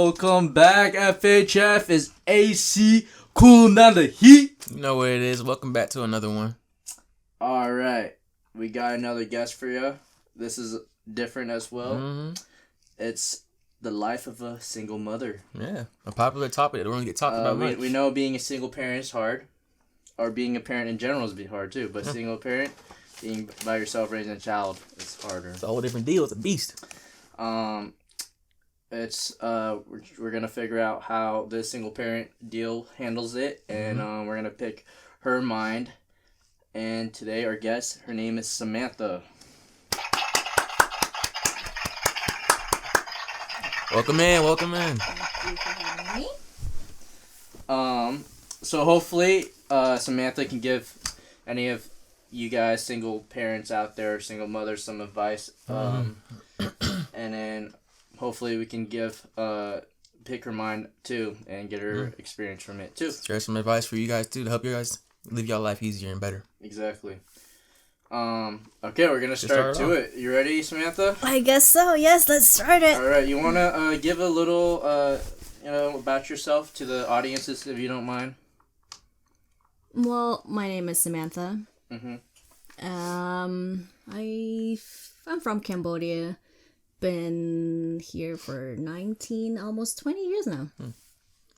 Welcome back, FHF. Is AC cooling down the heat? You know what it is. Welcome back to another one. All right. We got another guest for you. This is different as well. Mm-hmm. It's the life of a single mother. Yeah, a popular topic that don't really get talked about much. We know being a single parent is hard. Or being a parent in general is hard too. But single parent, being by yourself raising a child is harder. It's a whole different deal. It's a beast. It's we're gonna figure out how the single parent deal handles it, and we're gonna pick her mind. And today our guest, her name is Samantha. Welcome in. Thank you for having me. So hopefully, Samantha can give any of you guys, single parents out there, single mothers, some advice. And then hopefully we can pick her mind too and get her experience from it too. Share some advice for you guys too to help you guys live your life easier and better. Exactly. Okay, we're gonna start it. You ready, Samantha? I guess so. Yes, let's start it. All right. You wanna give a little about yourself to the audiences, if you don't mind. Well, my name is Samantha. Mm-hmm. I'm from Cambodia. Been here for 19, almost 20 years now.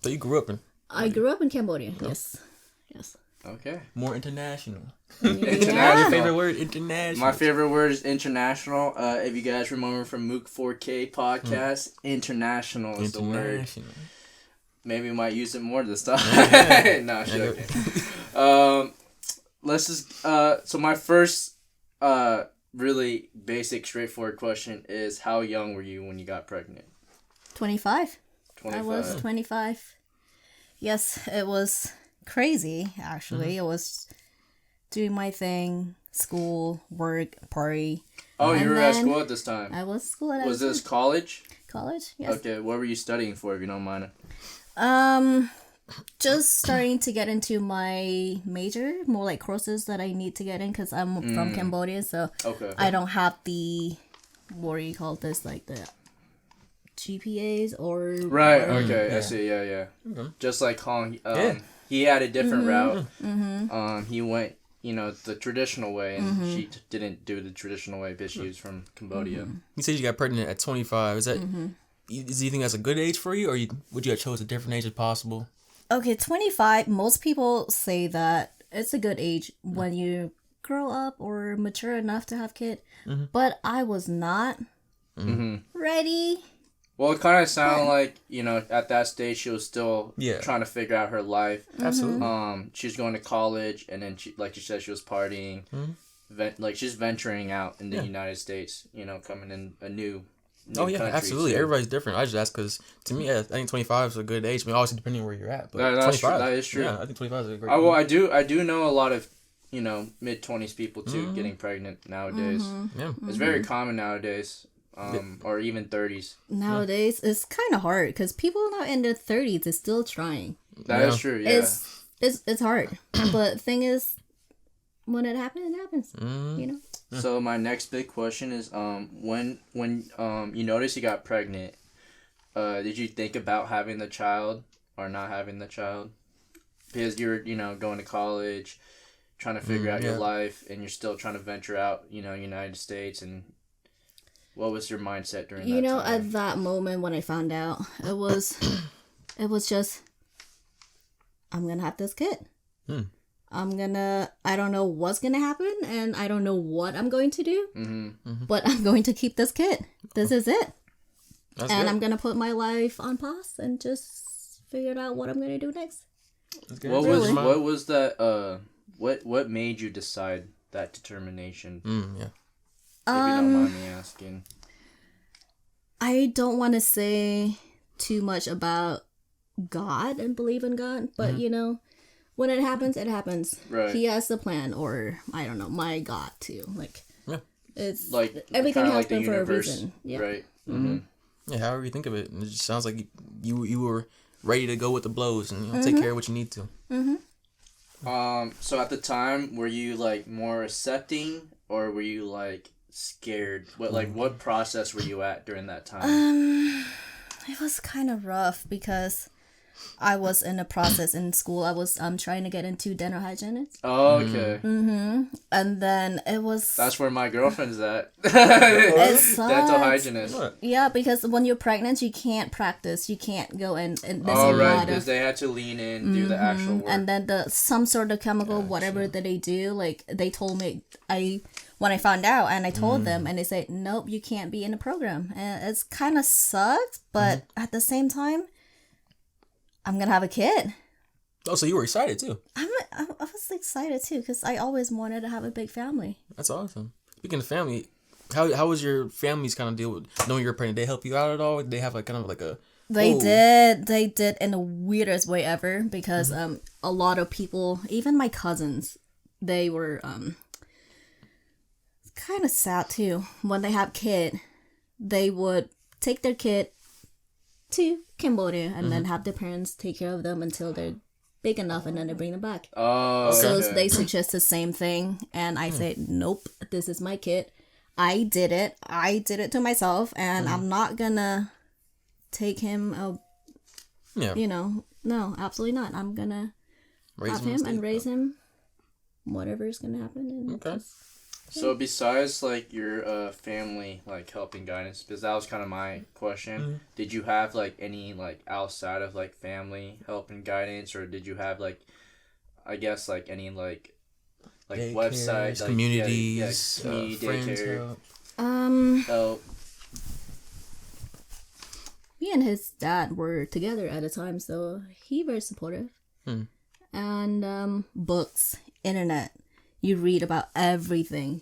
So you grew up in? I grew up in Cambodia. Yes. Okay. More international. International. Your favorite word? International. My favorite word is international. If you guys remember from Mook 4K podcast, international is the word. Maybe we might use it more this time. No, I'm joking. Let's just. So my first, really basic, straightforward question is: how young were you when you got pregnant? 25. 25. I was 25. Yes, it was crazy, actually. It was doing my thing, school, work, party. Oh, you were at school at this time? I was at school at Was this college? College, yes. Okay, what were you studying for, if you don't mind? Just starting to get into my major, more like courses that I need to get in because I'm from Cambodia, so I don't have the, what do you call this, like the GPAs or... Right, okay, I see, yeah. Just like Hong, he had a different route. He went, the traditional way, and she didn't do the traditional way because she was from Cambodia. You said you got pregnant at 25. Is that... Do you think that's a good age for you, or would you have chose a different age if possible? Okay, 25, most people say that it's a good age when you grow up or mature enough to have kids. But I was not ready. Well, it kind of sounded like, at that stage she was still trying to figure out her life. Absolutely. She was going to college, and then, she, like you said, she was partying. She's venturing out in the United States, coming in a new country, absolutely. too. Everybody's different. I just asked because, to me, I think 25 is a good age. I mean, obviously, depending on where you're at. But that's 25, true. That is true. Yeah, I think 25 is a great Well, age. I do know a lot of, mid-20s people, too, getting pregnant nowadays. Yeah. It's very common nowadays. Or even 30s. Nowadays, it's kind of hard because people now in their 30s is still trying. That is true, yeah. It's hard. But the thing is, when it happens, it happens. So my next big question is, when you noticed you got pregnant, did you think about having the child or not having the child? Because you're, going to college, trying to figure out your life, and you're still trying to venture out, United States. And what was your mindset during that time? At that moment when I found out, it was just, I'm gonna have this kid. I don't know what's gonna happen, and I don't know what I'm going to do, but I'm going to keep this kid. This is it. That's and good. I'm gonna put my life on pause and just figure out what I'm gonna do next. What was that? What made you decide that determination? If you don't mind me asking. I don't want to say too much about God and believe in God, but when it happens, it happens. Right. He has the plan, or I don't know, my God too. It's like everything happens like for a reason. Yeah. Right. Yeah, however you think of it, it just sounds like you were ready to go with the blows and take care of what you need to. So at the time, were you more accepting, or were you scared? What process were you at during that time? It was kind of rough because I was in a process in school. I was trying to get into dental hygienist. Oh, okay. And then it was... That's where my girlfriend's at. It sucks. Dental hygienist. Yeah, because when you're pregnant, you can't practice. You can't go in. And oh, right, because they had to lean in, do the actual work. And then some sort of chemical, whatever that they do, like, they told me... When I found out and I told them and they said, nope, you can't be in the program. And it's kind of sucks, but at the same time, I'm going to have a kid. Oh, so you were excited too? I was excited too because I always wanted to have a big family. That's awesome. Speaking of family, how was your family's kind of deal with knowing you're pregnant? Did they help you out at all? Did they have like kind of like a... They did in the weirdest way ever because a lot of people, even my cousins, they were... kind of sad too. When they have kid, they would take their kid to Cambodia and then have their parents take care of them until they're big enough and then they bring them back. Oh, okay. So they suggest the same thing and I said, nope, this is my kid. I did it to myself and I'm not gonna take him no, absolutely not. I'm gonna have him and raise him whatever is gonna happen. And okay. So besides like your family like help and guidance, because that was kind of my question, did you have like any like outside of like family help and guidance, or did you have like, I guess like any like websites, like, communities, community daycare help? Me and his dad were together at a time, so he very supportive. And books, internet. You read about everything.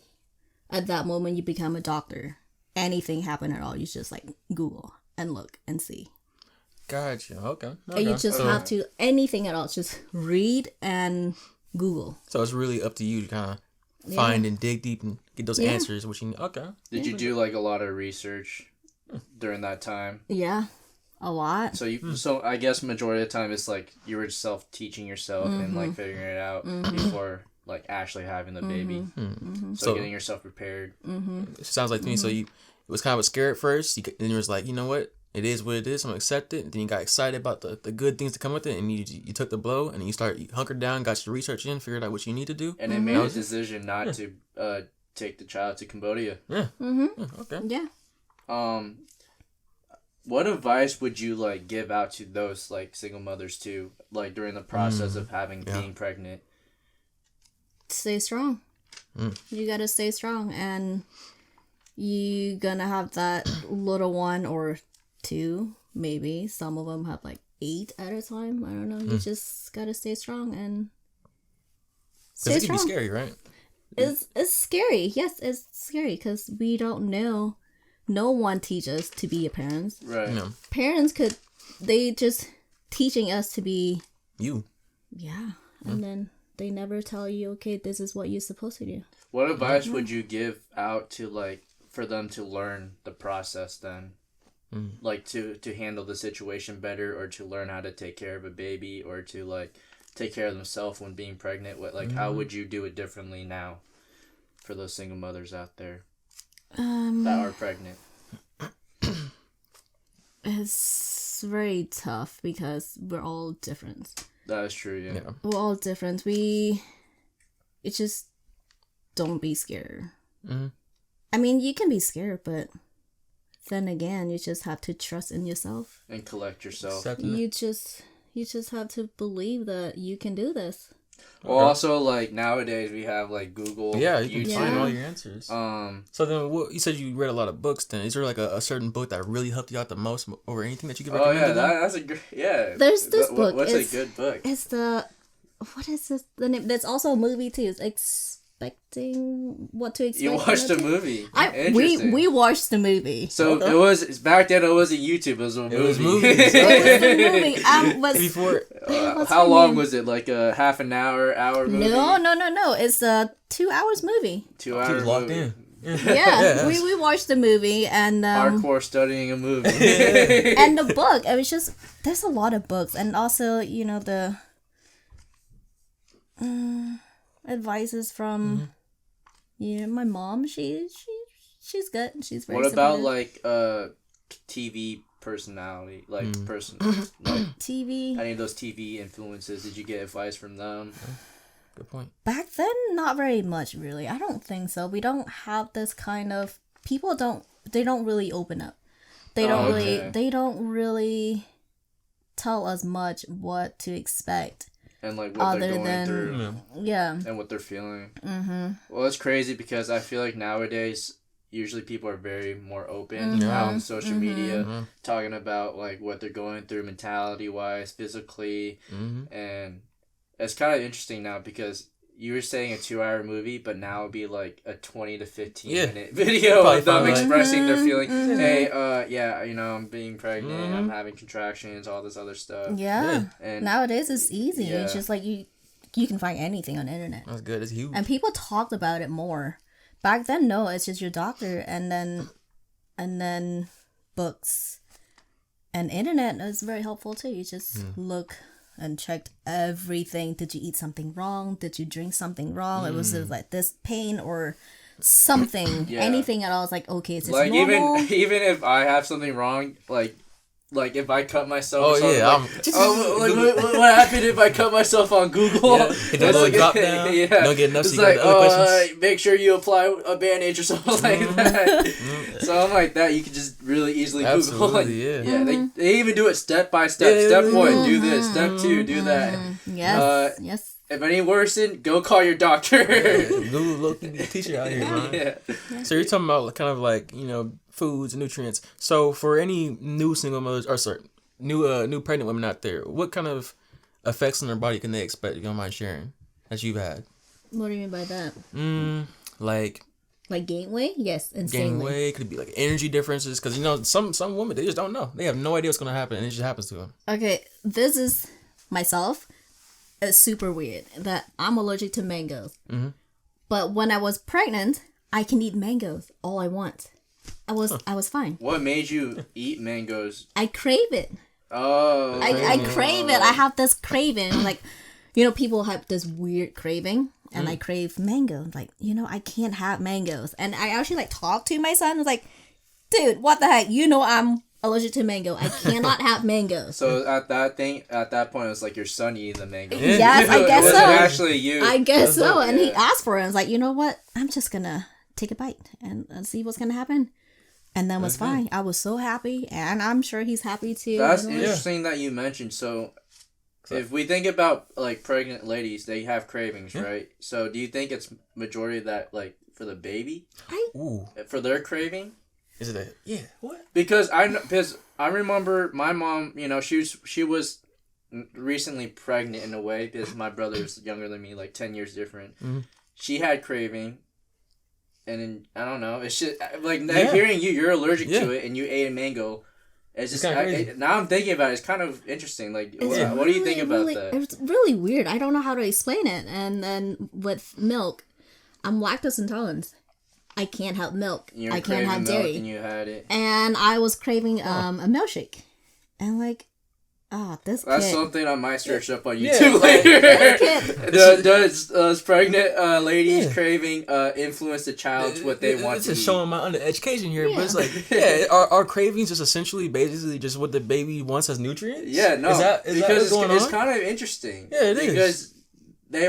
At that moment, you become a doctor. Anything happen at all, you just like Google and look and see. Gotcha. Okay. And you just have to, anything at all, just read and Google. So it's really up to you to kind of find and dig deep and get those answers, which you need. Okay. Did you do like a lot of research during that time? Yeah, a lot. So so I guess majority of the time it's like you were teaching yourself and like figuring it out before like actually having the baby. So getting yourself prepared. It sounds like to me. So it was kind of scared at first. Then you was like, you know what? It is what it is. I'm gonna accept it. And then you got excited about the good things that come with it, and you took the blow, and you hunkered down, got your research in, figured out what you need to do, and then made a decision not to take the child to Cambodia. Yeah. Okay. Yeah. What advice would you like give out to those like single mothers too, like during the process of being pregnant? Stay strong. You gotta stay strong, and you gonna have that little one or two, maybe. Some of them have like 8 at a time. I don't know. You just gotta stay strong and stay strong. It can be scary, right? It's scary. Yes, it's scary because we don't know. No one teaches us to be a parent. Right. No. Parents they just teaching us to be you. Yeah, and then they never tell you, okay, this is what you're supposed to do. What advice would you give out to like for them to learn the process then? Like to handle the situation better, or to learn how to take care of a baby, or to like take care of themselves when being pregnant? How would you do it differently now for those single mothers out there that are pregnant? It's very tough because we're all different. That is true, yeah. We're all different. It's just don't be scared. I mean, you can be scared, but then again, you just have to trust in yourself and collect yourself. You just have to believe that you can do this. Well, also like nowadays we have like Google. Yeah, you YouTube. can find all your answers. So then, you said you read a lot of books. Then is there like a certain book that really helped you out the most over anything that you could recommend? Oh yeah, that's a great. Yeah. There's this book. What's a good book? It's what is this? The name? That's also a movie too. It's Expecting What to Expect. You watched the movie. We watched the movie. So it was back then. It wasn't YouTube. It was a movie. It was movies. It was the movie. Before. How long was it? Like a half an hour movie? No. It's a 2 hours movie. 2 hours. He was locked in. Yeah, we watched the movie and hardcore studying a movie. And the book. It was just there's a lot of books, and also the advices from my mom. She's good. She's very What about supportive. like TV personality, like like TV. any of those TV influences? Did you get advice from them? Good point. Back then, not very much, really. I don't think so. We don't have this kind of people. They don't really open up. They don't really tell us much what to expect. And like what they're going through. Yeah. And what they're feeling. Mm-hmm. Well, it's crazy because I feel like nowadays, usually people are very more open out on social media, talking about like what they're going through mentality-wise, physically. And it's kind of interesting now because you were saying a 2-hour movie, but now it'd be like a 20 to 15 minute video of them expressing their feeling. Hey, I'm being pregnant, I'm having contractions, all this other stuff. Yeah. And nowadays it's easy. Yeah. It's just like you can find anything on the internet. That's good. It's huge. And people talked about it more. Back then, no, it's just your doctor and then books. And internet is very helpful too. You just look and checked everything. Did you eat something wrong? Did you drink something wrong? It was like this pain or something, anything at all. It's like, okay, it's like normal. even if I have something wrong, like if I cut myself. What happened if I cut myself on Google? Yeah. Hit that little drop down. Don't get enough. It's so like, questions. Make sure you apply a bandage or something like that. Something like that, you can just really easily Google. Like, they even do it step by step. Step 1, do this. Step 2, do that. Yes. If any worsen, go call your doctor. Google local teacher out here, man. Yeah. So you're talking about kind of like, foods and nutrients. So for any new single mothers, new pregnant women out there, what kind of effects on their body can they expect? If you don't mind sharing that you've had. What do you mean by that? Like gain weight? Yes, insanely. Gain weight could be like energy differences because some women they just don't know. They have no idea what's gonna happen and it just happens to them. Okay, this is myself. It's super weird that I'm allergic to mangoes. But when I was pregnant, I can eat mangoes all I want. I was fine. What made you eat mangoes? I crave it. Oh. I crave it. I have this craving. Like, people have this weird craving. And I crave mango. Like, I can't have mangoes. And I actually talked to my son. I was like, dude, what the heck? I'm allergic to mango. I cannot have mangoes. So at that point, it was like your son eating the mango. Yes, I guess so. It wasn't actually you. I guess so. And he asked for it. I was like, you know what? I'm just going to take a bite and see what's going to happen. And then was fine. I was so happy. And I'm sure he's happy too. That's interesting that you mentioned. So if we think about pregnant ladies, they have cravings, right? So do you think it's majority of that for the baby? For their craving? Is it what? Because I remember my mom, she was recently pregnant in a way because my brother's younger than me, 10 years different. She had craving, and then, I don't know, it's just hearing you're allergic to it and you ate a mango. It's just now I'm thinking about it. It's kind of interesting. What do you think about that? It's really weird. I don't know how to explain it. And then with milk, I'm lactose intolerant. I can't have milk. I can't have dairy. And you had it. And I was craving a milkshake. And that's something I might search up on YouTube later. Does pregnant ladies craving influence the child to what they want to eat? This is showing my undereducation here, but it's our cravings just essentially basically just what the baby wants as nutrients? Yeah, no. Because it's kind of interesting. Yeah, it is. Because they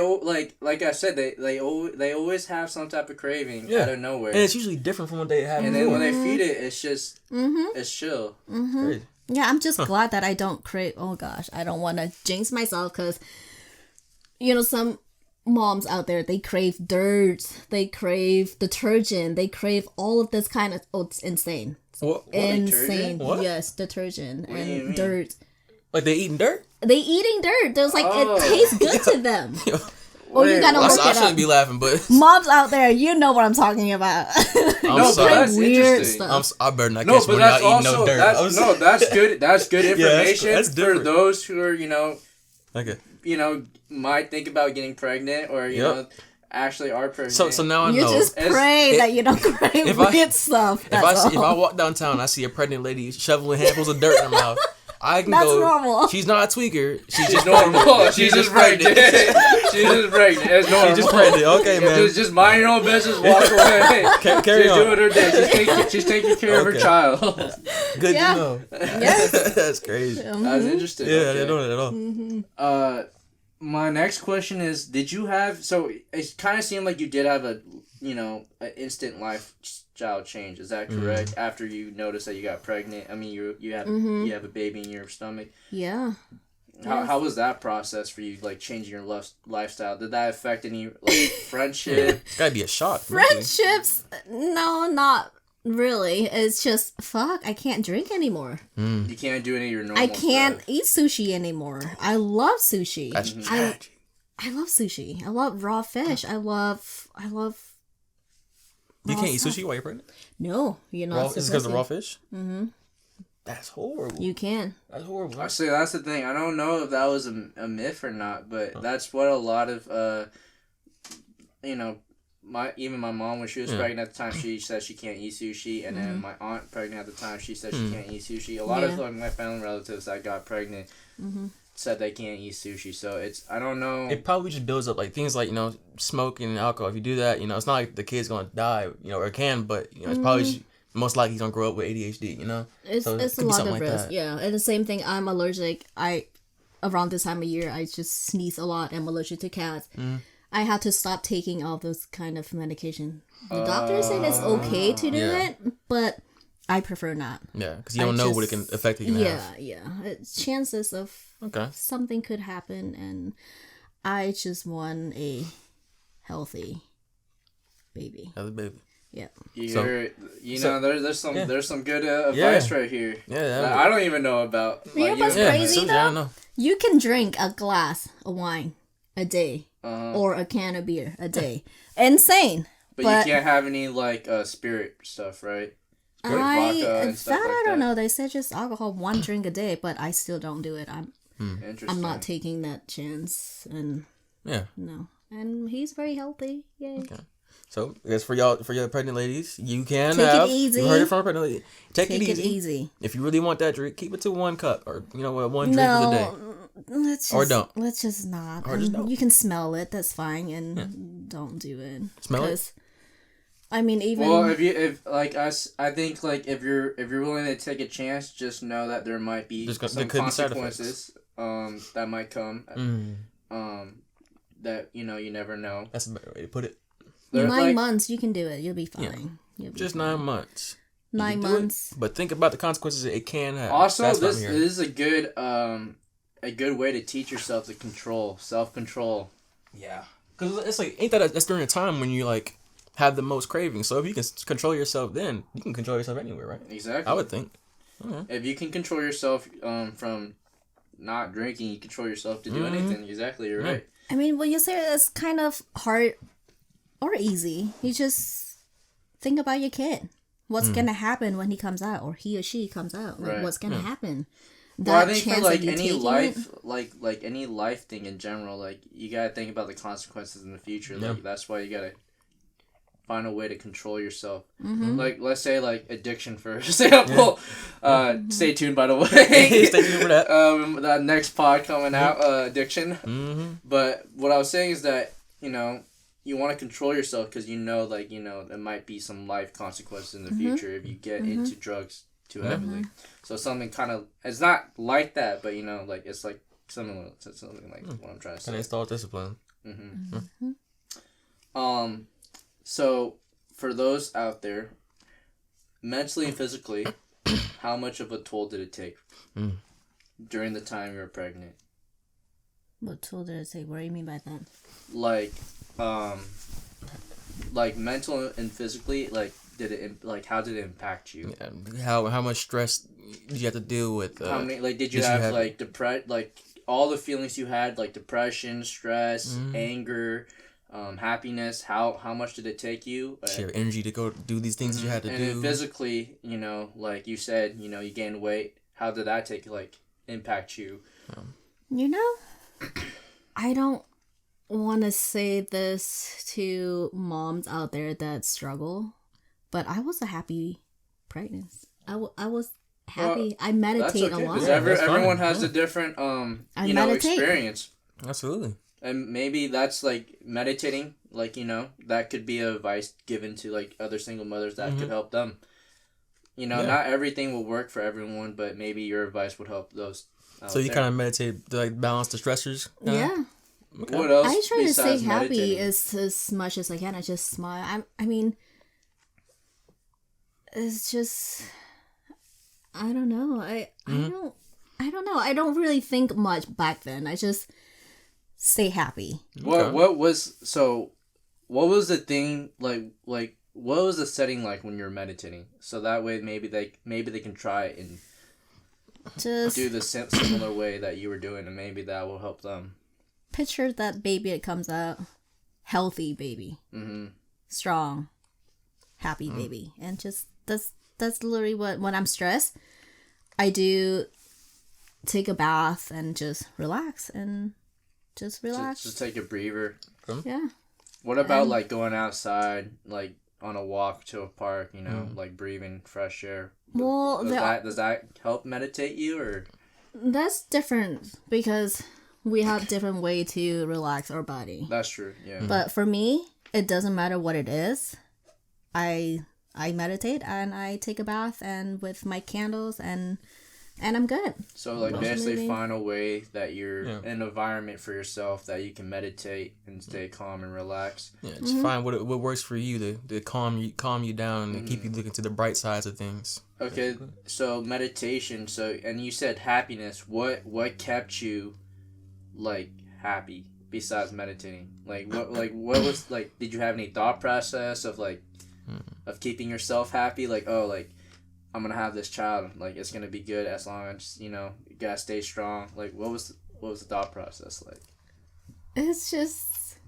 like I said, they always have some type of craving out of nowhere, and it's usually different from what they have. And then when they feed it, it's just it's chill. Great. Yeah, I'm just glad that I don't crave. Oh gosh, I don't want to jinx myself because some moms out there, they crave dirt, they crave detergent, they crave all of this kind of. Oh, it's insane. What? Insane. What? Yes, detergent and dirt. Like they eating dirt? They eating dirt. There's it tastes good to them. Or you gotta look it up. I shouldn't be laughing, but moms out there, you know what I'm talking about. I'm sorry. That's weird stuff. I better not catch one y'all eating no dirt. That's good. That's good information that's for those who are okay. Might think about getting pregnant or actually are pregnant. So now I know. You just pray that you don't crave weird stuff. If I walk downtown, and I see a pregnant lady shoveling handfuls of dirt in her mouth. I can That's go. normal. She's not a tweaker. She's normal. She's just pregnant. She's just pregnant. It's normal. She's just pregnant. Okay, man. Just mind your own business. Walk away. Carry on. She's doing her day. She's taking care of her child. Good to know. Yes. That's crazy. That's interesting. Yeah, I didn't know that at all. Mm-hmm. My next question is: did you have? So it kind of seemed like you did have an instant lifestyle change. Is that correct? After you noticed that you got pregnant, I mean, you have a baby in your stomach. Yeah. How was that process for you? Like changing your lifestyle? Did that affect any like friendship? It's gotta be a shock. Friendships? No, not really. It's just I can't drink anymore. You can't do any of your normal. I can't stuff. eat sushi anymore. I love sushi. That's tragic. I love sushi. I love raw fish. I love. You can't eat sushi while you're pregnant? No, you're not. Is it because of raw fish? Mm-hmm. That's horrible. You can. That's horrible. Actually, that's the thing. I don't know if that was a myth or not, but that's what a lot of my mom, when she was pregnant at the time, she said she can't eat sushi, and then my aunt pregnant at the time, she said she can't eat sushi. A lot of like my family relatives that got pregnant said they can't eat sushi. So I don't know. It probably just builds up like things like smoking and alcohol. If you do that, it's not like the kid's gonna die, or it can, but it's probably just, most likely he's gonna grow up with ADHD. It's a lot of risk. Yeah, and the same thing. I'm allergic. Around this time of year, I just sneeze a lot. I'm allergic to cats. I had to stop taking all those kind of medication. The doctor said it's okay to do it, but I prefer not. Yeah, because you don't know what it can affect you. Yeah. Chances of something could happen, and I just want a healthy baby. Healthy baby. Yeah. There's some good advice right here. Yeah. I don't even know about. You know what's crazy though? I don't know. You can drink a glass of wine a day. Or a can of beer a day. Insane. But you can't have any like spirit stuff, right? I don't know. They said just alcohol, one drink a day, but I still don't do it. I'm not taking that chance, and no. And he's very healthy. Yay. Okay. So I guess for your pregnant ladies, you can take it easy. You heard it from a pregnant lady. Take it easy. If you really want that drink, keep it to 1 cup, or one drink for the day. Let's just not. You can smell it. That's fine, and don't do it. Smell it. I mean, even if like us, I think like if you're willing to take a chance, just know that there might be some consequences that might come. That you never know. That's a better way to put it. 9 months, you can do it. You'll be fine. Just 9 months. 9 months. But think about the consequences it can have. Also, this is a good way to teach yourself to self-control. Yeah. Because it's like, ain't that's during a time when you like have the most cravings. So if you can control yourself then, you can control yourself anywhere, right? Exactly. I would think. If you can control yourself from not drinking, you control yourself to do anything. Exactly, you're right. I mean, when you say it's kind of hard or easy, you just think about your kid. What's gonna happen when he comes out, or he or she comes out? Like, what's gonna happen? I think for like any life, like any life thing in general, like you gotta think about the consequences in the future. Like that's why you gotta find a way to control yourself. Like let's say like addiction for example. Stay tuned, by the way. Stay tuned for that. That next pod coming out, addiction. But what I was saying is that you want to control yourself because there might be some life consequences in the future if you get into drugs too heavily. So something kind of, it's not like that, but like it's like something like what I'm trying to say. Can install discipline. So for those out there, mentally and physically, how much of a toll did it take during the time you were pregnant? What toll did it take? What do you mean by that? Like mental and physically, like how did it impact you? Yeah. How much stress did you have to deal with? How many did you have like all the feelings you had, like depression, stress, anger, happiness? How much did it take you? Your energy to go do these things that you had to do. And physically, like you said, you gained weight. How did that impact you? I don't want to say this to moms out there that struggle, but I was a happy pregnancy. I was happy. I meditate a lot. Everyone has a different experience. Absolutely. And maybe that's like meditating, like, that could be advice given to like other single mothers that could help them. Not everything will work for everyone, but maybe your advice would help those. So you kind of meditate to like balance the stressors? Yeah. Okay. What else? I try to stay happy meditating? as much as I can. I just smile. I mean, it's just, I don't know. I don't know. I don't really think much back then. I just stay happy. What was the thing like what was the setting like when you were meditating? So that way maybe they can try it and just do the similar way that you were doing, and maybe that will help them. Picture that baby that comes out, healthy baby, strong, happy baby, and just that's literally when I'm stressed, I do take a bath and just relax and just relax. Just take a breather. Yeah. What about like going outside, like on a walk to a park, like breathing fresh air? Well, does that help meditate you, or? That's different because we have different way to relax our body. That's true. Yeah. But for me, it doesn't matter what it is. I meditate and I take a bath and with my candles and I'm good. So like basically find a way that you're in an environment for yourself that you can meditate and stay calm and relax. Yeah, just find what works for you to calm you down and keep you looking to the bright sides of things. Okay, so meditation. So and you said happiness. What kept you like happy besides meditating? What was like? Did you have any thought process of like of keeping yourself happy? Like, oh, like I'm gonna have this child. Like it's gonna be good as long as you gotta stay strong. Like what was the thought process like? It's just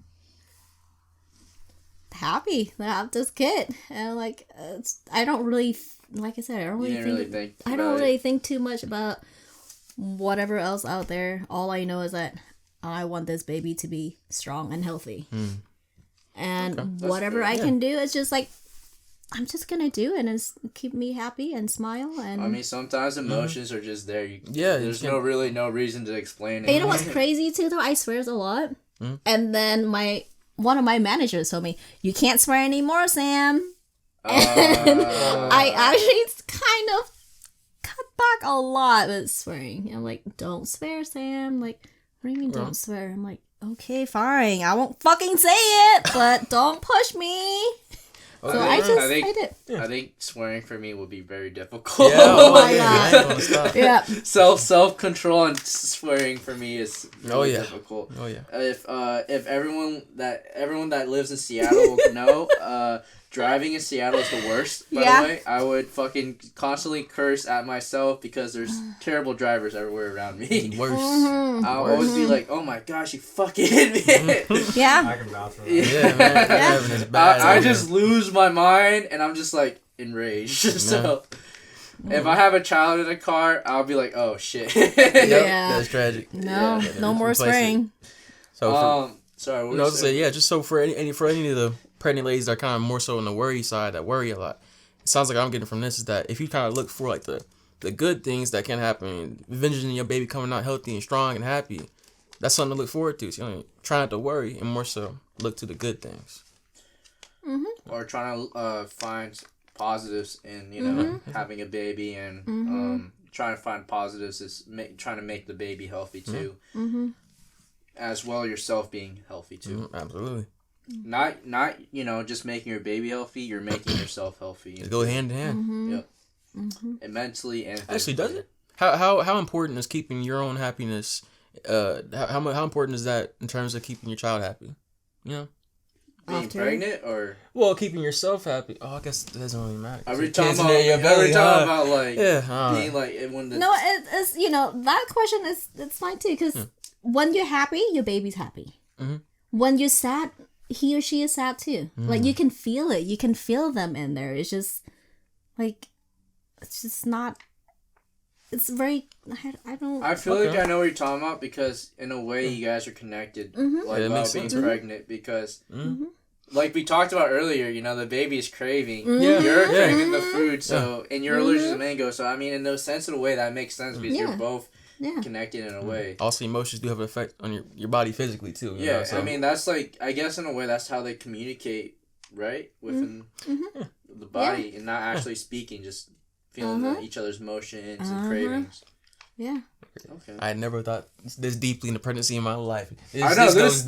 happy that I have this kid, and like I don't really like I said I don't really think too much about whatever else out there. All I know is that I want this baby to be strong and healthy, and whatever I can do, it's just like. I'm just gonna do it and keep me happy and smile and. I mean, sometimes emotions are just there. There's no reason to explain it. And you know what's crazy too? Though I swears a lot, and then one of my managers told me you can't swear anymore, Sam. And I actually kind of cut back a lot with swearing. I'm like, don't swear, Sam. Like, what do you mean don't swear? I'm like, okay, fine. I won't fucking say it, but don't push me. So I think swearing for me would be very difficult. Yeah, oh my god. Yeah. Self-control and swearing for me is really difficult. Oh yeah. If everyone that lives in Seattle will know, driving in Seattle is the worst, by the way. I would fucking constantly curse at myself because there's terrible drivers everywhere around me. Worse. I'll always be like, oh my gosh, you fucking idiot. Yeah. I can vouch for that. Yeah, man. Driving is bad. I just lose my mind and I'm just like enraged. So if I have a child in a car, I'll be like, oh shit. That's tragic. No, no more swearing. So sorry, what just so for any of the pregnant ladies that are kind of more so on the worry side, that worry a lot. It sounds like I'm getting from this is that if you kind of look for like the good things that can happen, envisioning your baby coming out healthy and strong and happy, that's something to look forward to. So try not to worry and more so look to the good things. Or trying to find positives in having a baby and trying to find positives is trying to make the baby healthy too, as well yourself being healthy too. Absolutely. Not just making your baby healthy. You're making yourself healthy. They go hand in hand. Yep. And mentally and physically. Actually, does it? How important is keeping your own happiness? How important is that in terms of keeping your child happy? Being pregnant or keeping yourself happy. Oh, I guess it doesn't really matter. Are we talking about like being like when the... No, it's that question it's fine too because when you're happy, your baby's happy. When you're sad, he or she is sad too. Like you can feel it. You can feel them in there. It's just like it's just not. It's very. I don't. I feel like I know what you're talking about because in a way you guys are connected. Like about being pregnant because like we talked about earlier, you know, the baby's craving. Yeah. You're craving the food, so and you're allergic to mango. So I mean, in no sensible way, that makes sense because you're both connected in a way. Also, emotions do have an effect on your body physically too. You know, so. I mean, that's like, I guess in a way, that's how they communicate, right, within the body, and not actually speaking, just feeling each other's emotions and cravings. Yeah. Okay. I never thought this deeply into pregnancy in my life. I know this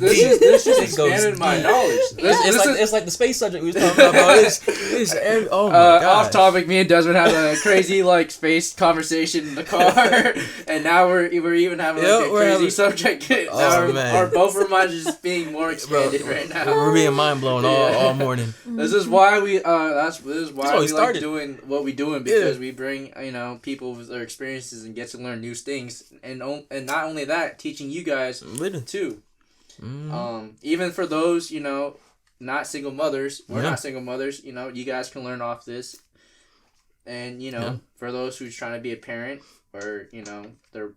just expanded my knowledge. It's like the space subject we was talking about. Oh my god. Off topic. Me and Desmond had a crazy like space conversation in the car, and now we're even having like, a crazy subject. Our both of our minds are just being more expanded right now. We're being mind blown all morning. This is why we we like doing what we doing, because we bring people with their experiences and get to learn new things, and not only that, teaching you guys too. Even for those not single mothers, we're not single mothers. You guys can learn off this, and for those who's trying to be a parent or their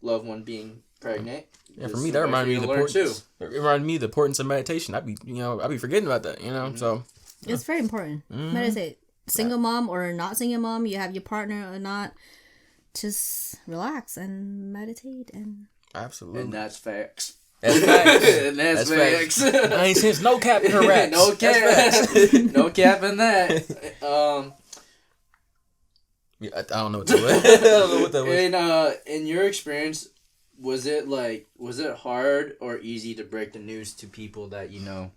loved one being pregnant. Yeah, for me that reminded me of the importance. It reminded me of the importance of meditation. I'd be forgetting about that. So it's very important. Meditate. Single mom or not single mom, you have your partner or not. Just relax and meditate and absolutely. And that's facts. That's facts. And that's facts. I ain't since no cap in her raps. No cap. No cap in that. Yeah, I don't know what that was. In your experience, was it hard or easy to break the news to people that you know?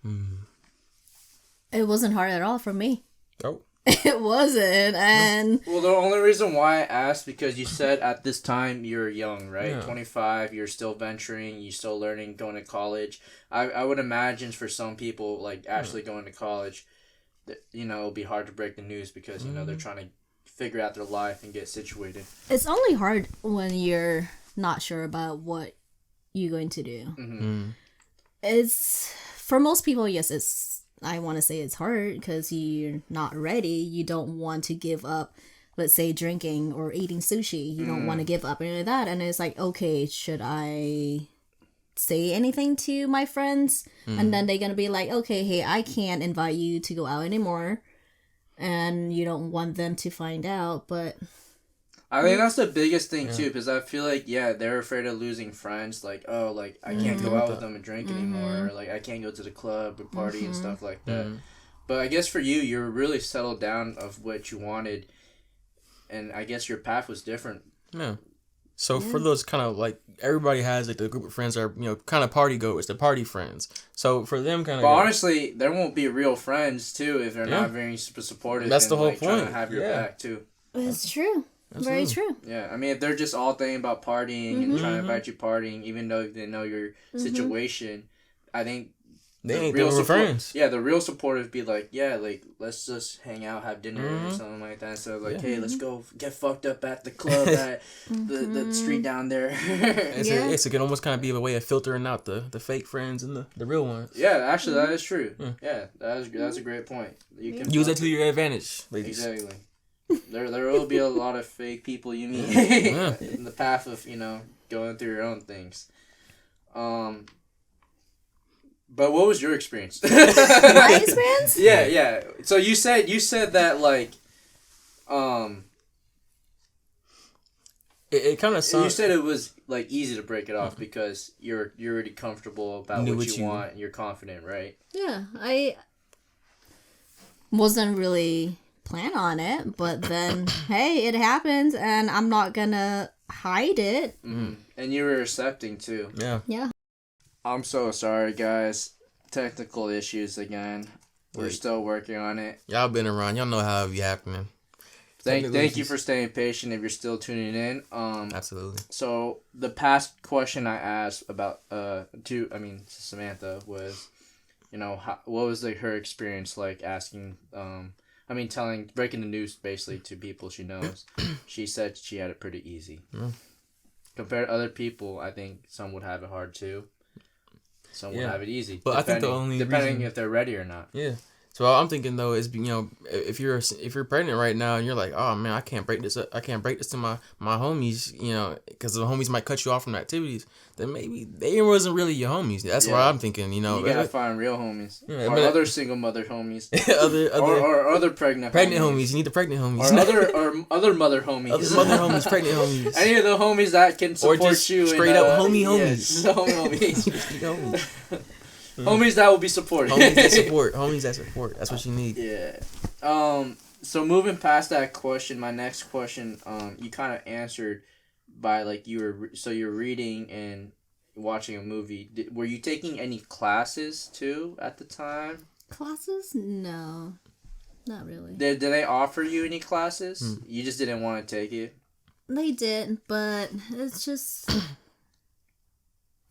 It wasn't hard at all for me. Oh. It wasn't, and well, the only reason why I asked, because you said at this time you're young, right? Yeah. 25, you're still venturing, you're still learning, going to college. I would imagine for some people, like actually going to college, that, it'll be hard to break the news because they're trying to figure out their life and get situated. It's only hard when you're not sure about what you're going to do. It's for most people, yes, I want to say it's hard because you're not ready. You don't want to give up, let's say, drinking or eating sushi. You don't want to give up any of that. And it's like, okay, should I say anything to my friends? And then they're going to be like, okay, hey, I can't invite you to go out anymore. And you don't want them to find out, but... I think that's the biggest thing, too, because I feel like, they're afraid of losing friends. Like, oh, like, I can't go out with them and drink anymore. Or, like, I can't go to the club or party and stuff like that. But I guess for you, you're really settled down of what you wanted. And I guess your path was different. Yeah. So for those kind of, like, everybody has, like, the group of friends that are, kind of party goers, the party friends. So for them kind of... But honestly, there won't be real friends, too, if they're not very supportive. That's the whole point. Trying to have your back, too. It's true. Absolutely. Very true. Yeah, I mean, if they're just all thinking about partying and trying to invite you partying, even though they know your situation, I think they ain't real friends. Yeah, the real supportive be like, like, let's just hang out, have dinner or something like that. So like, hey, let's go get fucked up at the club at the street down there. It can almost kind of be a way of filtering out the fake friends and the real ones. Yeah, actually, that is true. Yeah, that's a great point. You can use that to your advantage, ladies. Exactly. There will be a lot of fake people you meet in the path of going through your own things. But what was your experience? My experience? Yeah. So you said that like, it kind of sounds. You said it was like easy to break it off because you're already comfortable about what you want and you're confident, right? Yeah, I wasn't really plan on it, but then hey, it happens and I'm not gonna hide it. And you were accepting too. Yeah. I'm so sorry, guys. Technical issues again. We're still working on it. Y'all been around. Y'all know how it be happening. Thank you for staying patient if you're still tuning in. Absolutely. So the past question I asked about to Samantha was, what was her experience like asking breaking the news basically to people she knows. She said she had it pretty easy. Compared to other people, I think some would have it hard too. Some would have it easy. But I think the only depending reason, if they're ready or not. Yeah. So all I'm thinking though is, if you're pregnant right now and you're like, oh man, I can't break this to my homies, because the homies might cut you off from activities. Then maybe they wasn't really your homies. That's why I'm thinking, You gotta find real homies, or other single mother homies, or other pregnant homies. You need the pregnant homies, or other mother homies, mother homies, pregnant homies. Any of the homies that can support or just you, straight up homies. Homies that will be supported. Homies that support. That's what you need. Yeah. So moving past that question, my next question, you kind of answered by like you're reading and watching a movie. Were you taking any classes too at the time? Classes? No, not really. Did they offer you any classes? You just didn't want to take it? They did, but it's just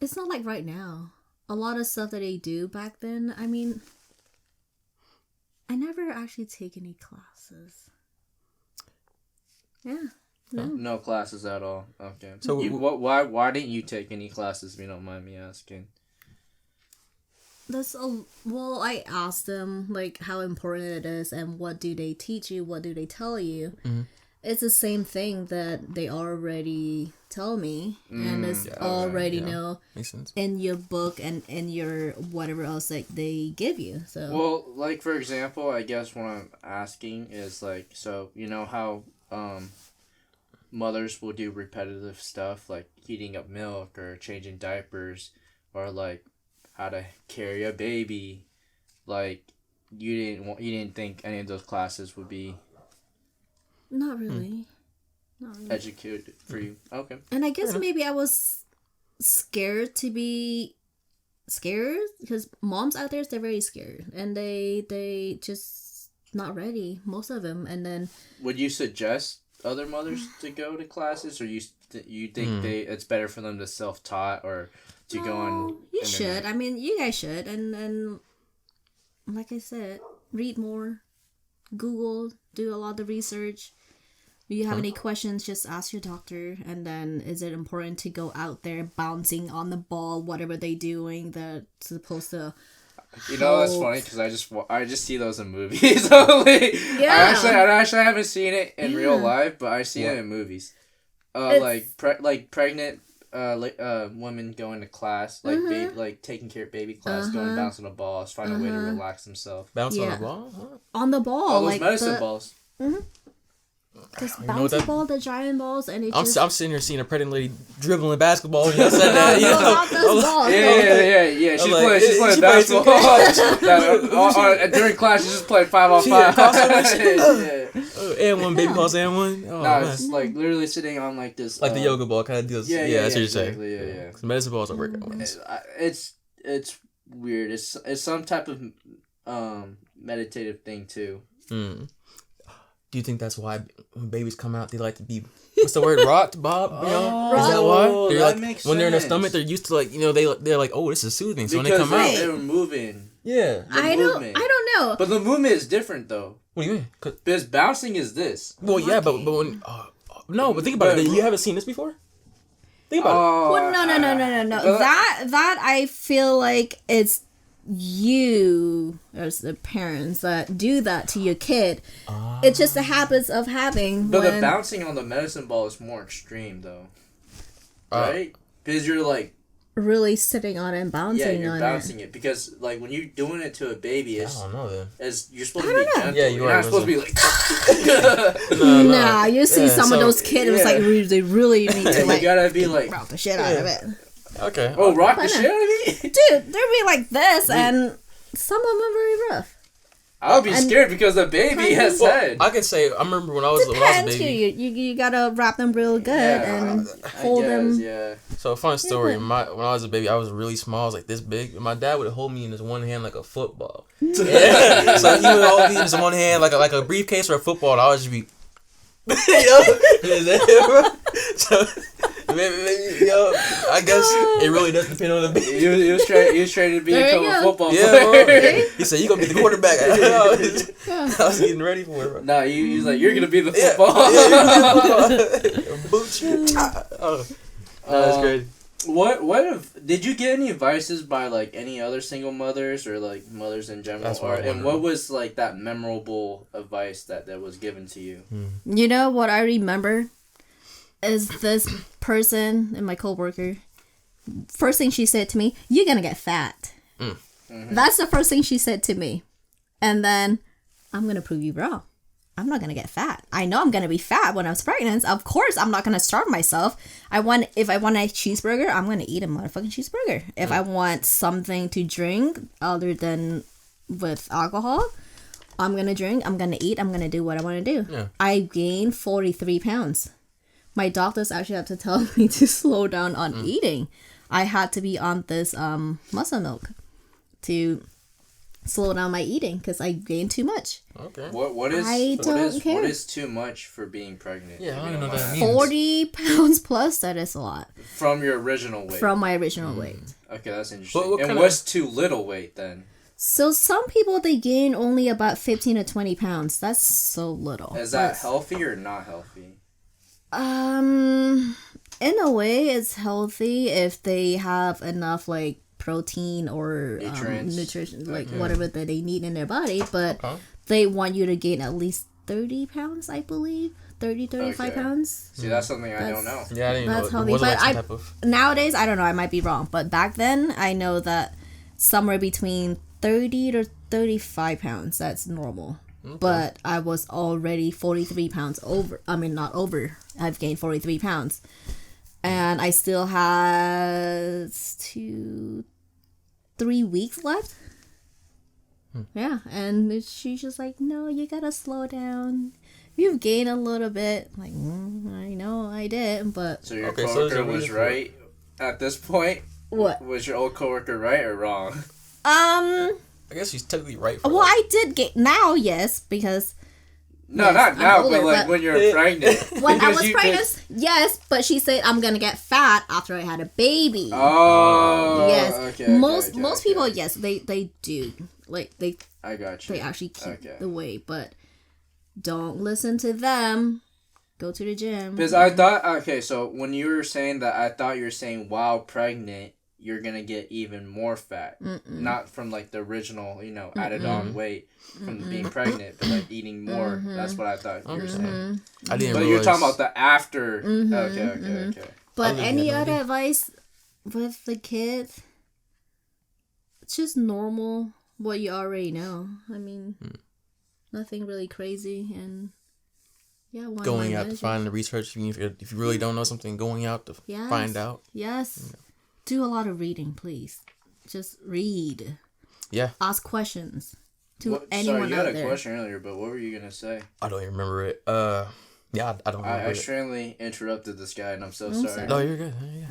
it's not like right now. A lot of stuff that they do back then, I mean, I never actually take any classes. Yeah. No classes at all. Okay. So why didn't you take any classes, if you don't mind me asking? I asked them like how important it is and what do they teach you, what do they tell you. Mm-hmm. It's the same thing that they already tell me, and it's already in your book and in your whatever else that they give you. So well, like for example, I guess what I'm asking is like, so you know how mothers will do repetitive stuff like heating up milk or changing diapers or like how to carry a baby. Like you didn't think any of those classes would be Not really. Educated for you. Okay. And I guess maybe I was scared to be scared because moms out there, they're very scared and they just not ready, most of them. And then would you suggest other mothers to go to classes, or you think it's better for them to self-taught or to go on? You should. I mean, you guys should. And like I said, read more, Google, do a lot of research. If you have any questions, just ask your doctor. And then, is it important to go out there bouncing on the ball, whatever they're doing that's supposed to? You know, that's funny because I just see those in movies only. Yeah. I actually haven't seen it in real life, but I see it in movies. Pregnant women going to class, like taking care of baby class, going bouncing a ball, find a way to relax themselves. Bounce on the ball? Huh? On the ball. All those medicine balls. Mm-hmm. This bouncy ball, the giant balls, and I'm sitting here seeing a pregnant lady dribbling basketball. You know, said that. Yeah. She's playing basketball. During class, she's just playing 5-on-5. And one baby calls and one. It's like literally sitting on like this, like the yoga ball kind of deals. Yeah, that's what you're saying. Yeah. Medicine balls don't work out once. It's weird. It's some type of meditative thing too. Do you think that's why when babies come out, they like to be, what's the word, rocked, Bob? Is that why? They're like, when they're in their stomach, they're used to like, they're like, oh, this is soothing. So because when they come out, they're moving. Yeah. I don't know. But the movement is different though. What do you mean? Because bouncing is this. Well, yeah, but when, no, but think about it. You haven't seen this before? Think about it. Well, no. That I feel like it's you as the parents that do that to your kid. It's just the habits of having. But the bouncing on the medicine ball is more extreme though, right? Because you're like really sitting on it and bouncing on it. Yeah, you're bouncing it because like when you're doing it to a baby, it's, I don't know then. You're supposed to be gentle. Yeah, you're not supposed to be like. Nah, you see some of those kids, it's like they really need to like. You gotta be like rock the shit out of it. Okay. Oh, rock the shit out of me, dude. They'll be like this, and some of them are very rough. I'll be scared because the baby has head. I can say I remember when I was a baby. You gotta wrap them real good and hold them. Yeah. So a fun story. When I was a baby, I was really small. I was like this big. My dad would hold me in his one hand like a football. Yeah. So he would hold me in his one hand like a briefcase or a football. And I would just be. So, I guess it really does depend on the baby. You was trying to become a football player. He said, "You gonna be the quarterback." I was getting ready for it. Bro. Nah, he's like, "You're gonna be the football." Boots. That's crazy. What if Did you get any advices by like any other single mothers or like mothers in general? And what was like that memorable advice that was given to you? You know what I remember is this person and my coworker. First thing she said to me, "You're gonna get fat." Mm-hmm. That's the first thing she said to me, and then I'm gonna prove you wrong. I'm not gonna get fat. I know I'm gonna be fat when I was pregnant. Of course, I'm not gonna starve myself. If I want a cheeseburger, I'm gonna eat a motherfucking cheeseburger. If I want something to drink other than with alcohol, I'm gonna drink. I'm gonna eat. I'm gonna do what I want to do. Yeah. I gained 43 pounds. My doctors actually have to tell me to slow down on eating. I had to be on this muscle milk to slow down my eating because I gained too much. Okay. What is too much for being pregnant? Yeah, I don't know what that means. 40 pounds plus, that is a lot. From your original weight? From my original weight. Okay, that's interesting. And what's too little weight then? So some people, they gain only about 15 to 20 pounds. That's so little. Is that healthy or not healthy? In a way, it's healthy if they have enough, like, protein or nutrition, like whatever that they need in their body, but they want you to gain at least 30 pounds, I believe. 35 pounds. See, that's something I don't know. Yeah, I didn't know. Healthy. But nowadays, I don't know, I might be wrong, but back then, I know that somewhere between 30 to 35 pounds, that's normal. Okay. But I was already 43 pounds over. I mean, not over. I've gained 43 pounds. And I still have 3 weeks left. Yeah, and she's just like, no, you gotta slow down. You've gained a little bit. Like, I know I did, but... So your coworker was right at this point? What? Was your old coworker right or wrong? I guess she's technically right. I did get... Now, yes, because... No, not now, older, but like when you're pregnant. When I was pregnant, yes, but she said I'm gonna get fat after I had a baby. Oh, yes. Okay, most people, yes, they do. Like they. I got you. They actually keep the weight, but don't listen to them. Go to the gym. Because I thought, so when you were saying that, I thought you were saying while pregnant, you're gonna get even more fat. Not from like the original, added on weight from being pregnant, but like eating more. That's what I thought you were saying. I didn't. But you're talking about the after. Okay. But any other advice with the kids? It's just normal. What you already know. I mean, nothing really crazy, and going out to find the research. If you really don't know something, going out to find out. Yes. Do a lot of reading, please. Just read. Yeah. Ask questions to anyone out there. Sorry, you had a question earlier, but what were you going to say? I don't even remember it. I don't remember I extremely interrupted this guy, and I'm so sorry. No, you're good. You're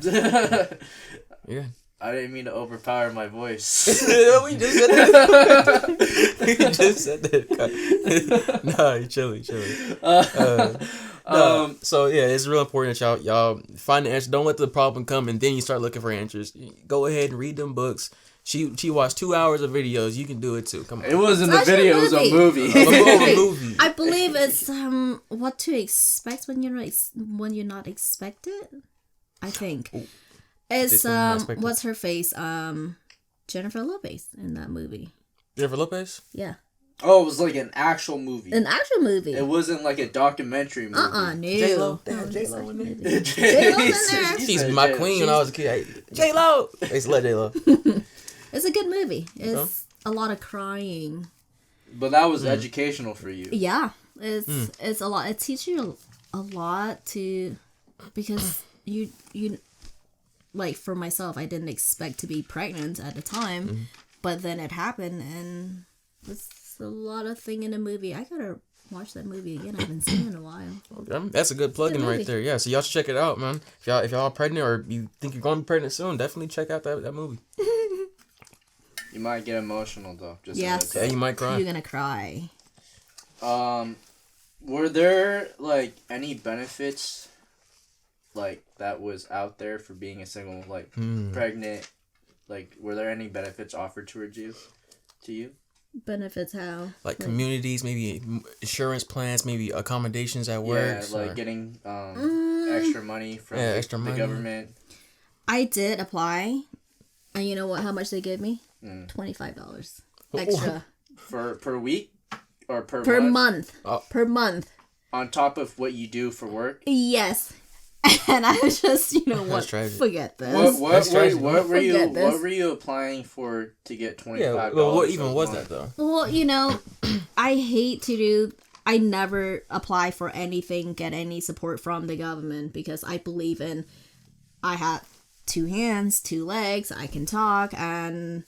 good. I didn't mean to overpower my voice. We just said that. No, you're chilling. So yeah, it's real important that y'all find the answer. Don't let the problem come and then you start looking for answers. Go ahead and read them books. She watched 2 hours of videos. You can do it too. Come on. It wasn't a video. It was a movie. I believe it's what to expect when you're not expected. I think. Ooh. It's what's her face? Jennifer Lopez in that movie. Jennifer Lopez? Yeah. Oh, it was like an actual movie. An actual movie. It wasn't like a documentary movie. No. J-Lo. J-Lo in there. She's my queen when I was a kid. J-Lo. I used to love J-Lo. It's a good movie. It's a lot of crying. But that was educational for you. Yeah. It's a lot. It teaches you a lot because you like for myself, I didn't expect to be pregnant at the time, but then it happened, and it's a lot of thing in the movie. I gotta watch that movie again. I haven't seen it in a while. Okay. That's a good plug-in right there. Yeah, so y'all should check it out, man. If y'all pregnant or you think you're going to be pregnant soon, definitely check out that movie. You might get emotional though. Yes. Yeah, you might cry. You're gonna cry. Were there like any benefits like that was out there for being a single pregnant? Like, were there any benefits offered towards you? To you? Benefits how? Like communities, maybe insurance plans, maybe accommodations at work. Yeah, like getting extra money from the government. I did apply And you know what? How much they gave me? $25 extra per week or per month. Per month. On top of what you do for work. Yes. And I was just, you know what? Forget this. What were you applying for to get $25? Yeah, well, what even was that though? Well, I never apply for anything, get any support from the government because I believe in I have 2 hands, 2 legs, I can talk, and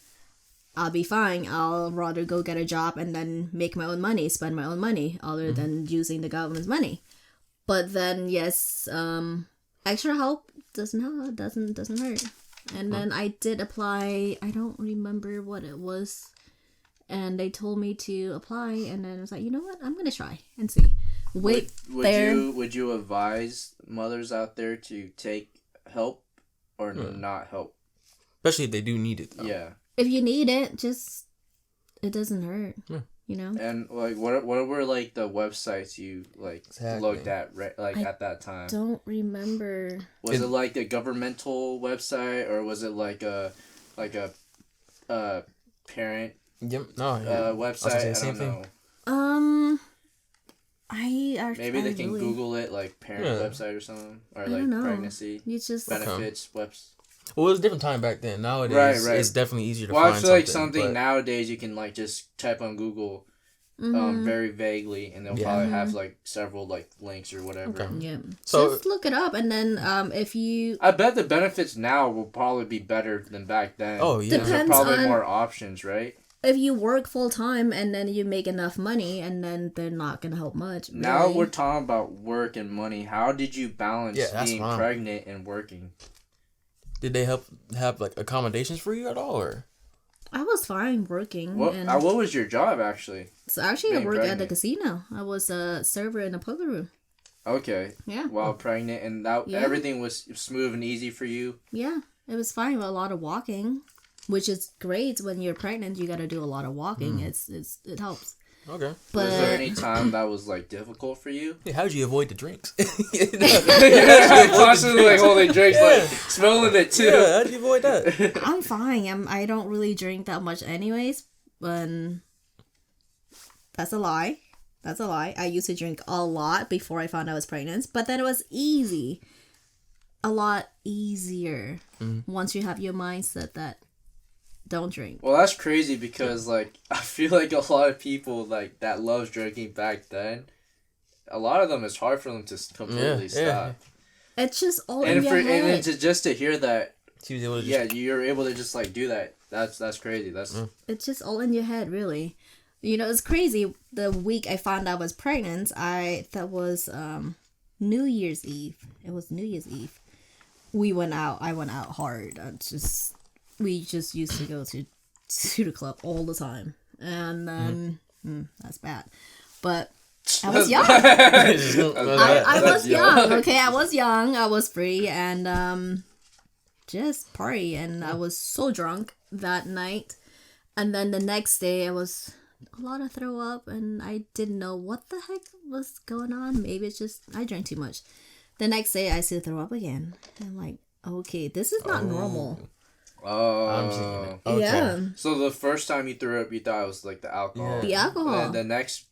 I'll be fine. I'll rather go get a job and then make my own money, spend my own money, other than using the government's money. But then, yes, extra help doesn't hurt. And then I did apply. I don't remember what it was. And they told me to apply, and then I was like, you know what? I'm gonna try and see. Would you advise mothers out there to take help or not help? Especially if they do need it, though. Yeah. If you need it, it doesn't hurt. Yeah. You know? And like what were like the websites you looked at at that time? Don't remember. Was it like a governmental website or was it like a parent website? I don't know. I actually maybe they can Google it like parent website or something or like pregnancy benefits website. Well, it was a different time back then. Nowadays, it's definitely easier to find something. Well, I feel like nowadays you can like just type on Google very vaguely and they'll probably have like several like links or whatever. Okay. Yeah. So just look it up and then if you... I bet the benefits now will probably be better than back then. Oh, yeah. There's probably more options, right? If you work full time and then you make enough money and then they're not going to help much. Really. Now we're talking about work and money. How did you balance being pregnant and working? Did they have like accommodations for you at all, or? I was fine working. What was your job actually? So actually, I worked at the casino. I was a server in a poker room. Okay. Yeah. While pregnant, and everything was smooth and easy for you. Yeah, it was fine with a lot of walking, which is great when you're pregnant. You got to do a lot of walking. It helps. Okay. But was there any time that was like difficult for you? Yeah, how'd you avoid the drinks? Constantly like holding drinks, like smelling it too. Yeah, how'd you avoid that? I'm fine. I don't really drink that much anyways, but that's a lie. That's a lie. I used to drink a lot before I found out I was pregnant, but then it was easy. A lot easier once you have your mindset that don't drink. Well, that's crazy because like I feel like a lot of people like that loves drinking back then. A lot of them, it's hard for them to completely stop. It's just all in your head. And just to hear that, you're able to just like do that. That's crazy. It's just all in your head, really. You know, it's crazy. The week I found out I was pregnant, that was New Year's Eve. It was New Year's Eve. We went out. I went out hard. We just used to go to the club all the time. And then, that's bad. But I was young. I was young, okay? I was young. I was free and just party. And I was so drunk that night. And then the next day, I was a lot of throw up. And I didn't know what the heck was going on. Maybe it's just I drank too much. The next day, I still throw up again. And I'm like, okay, this is not normal. Oh, I'm seeing it. Okay. Yeah. So the first time you threw up, you thought it was like the alcohol. Yeah. The alcohol. And then the next,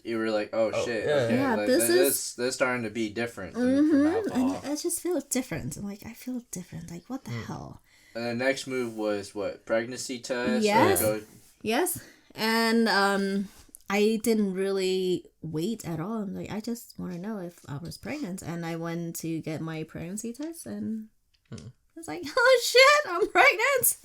you were like, "Oh shit! Yeah. Okay, yeah, like, this starting to be different from alcohol." And I just feel different. I'm like, I feel different. Like, what the hell? And the next move was what? Pregnancy test. Yes. Yes. And I didn't really wait at all. I'm like, I just want to know if I was pregnant, and I went to get my pregnancy test, and. I was like, oh shit, I'm pregnant.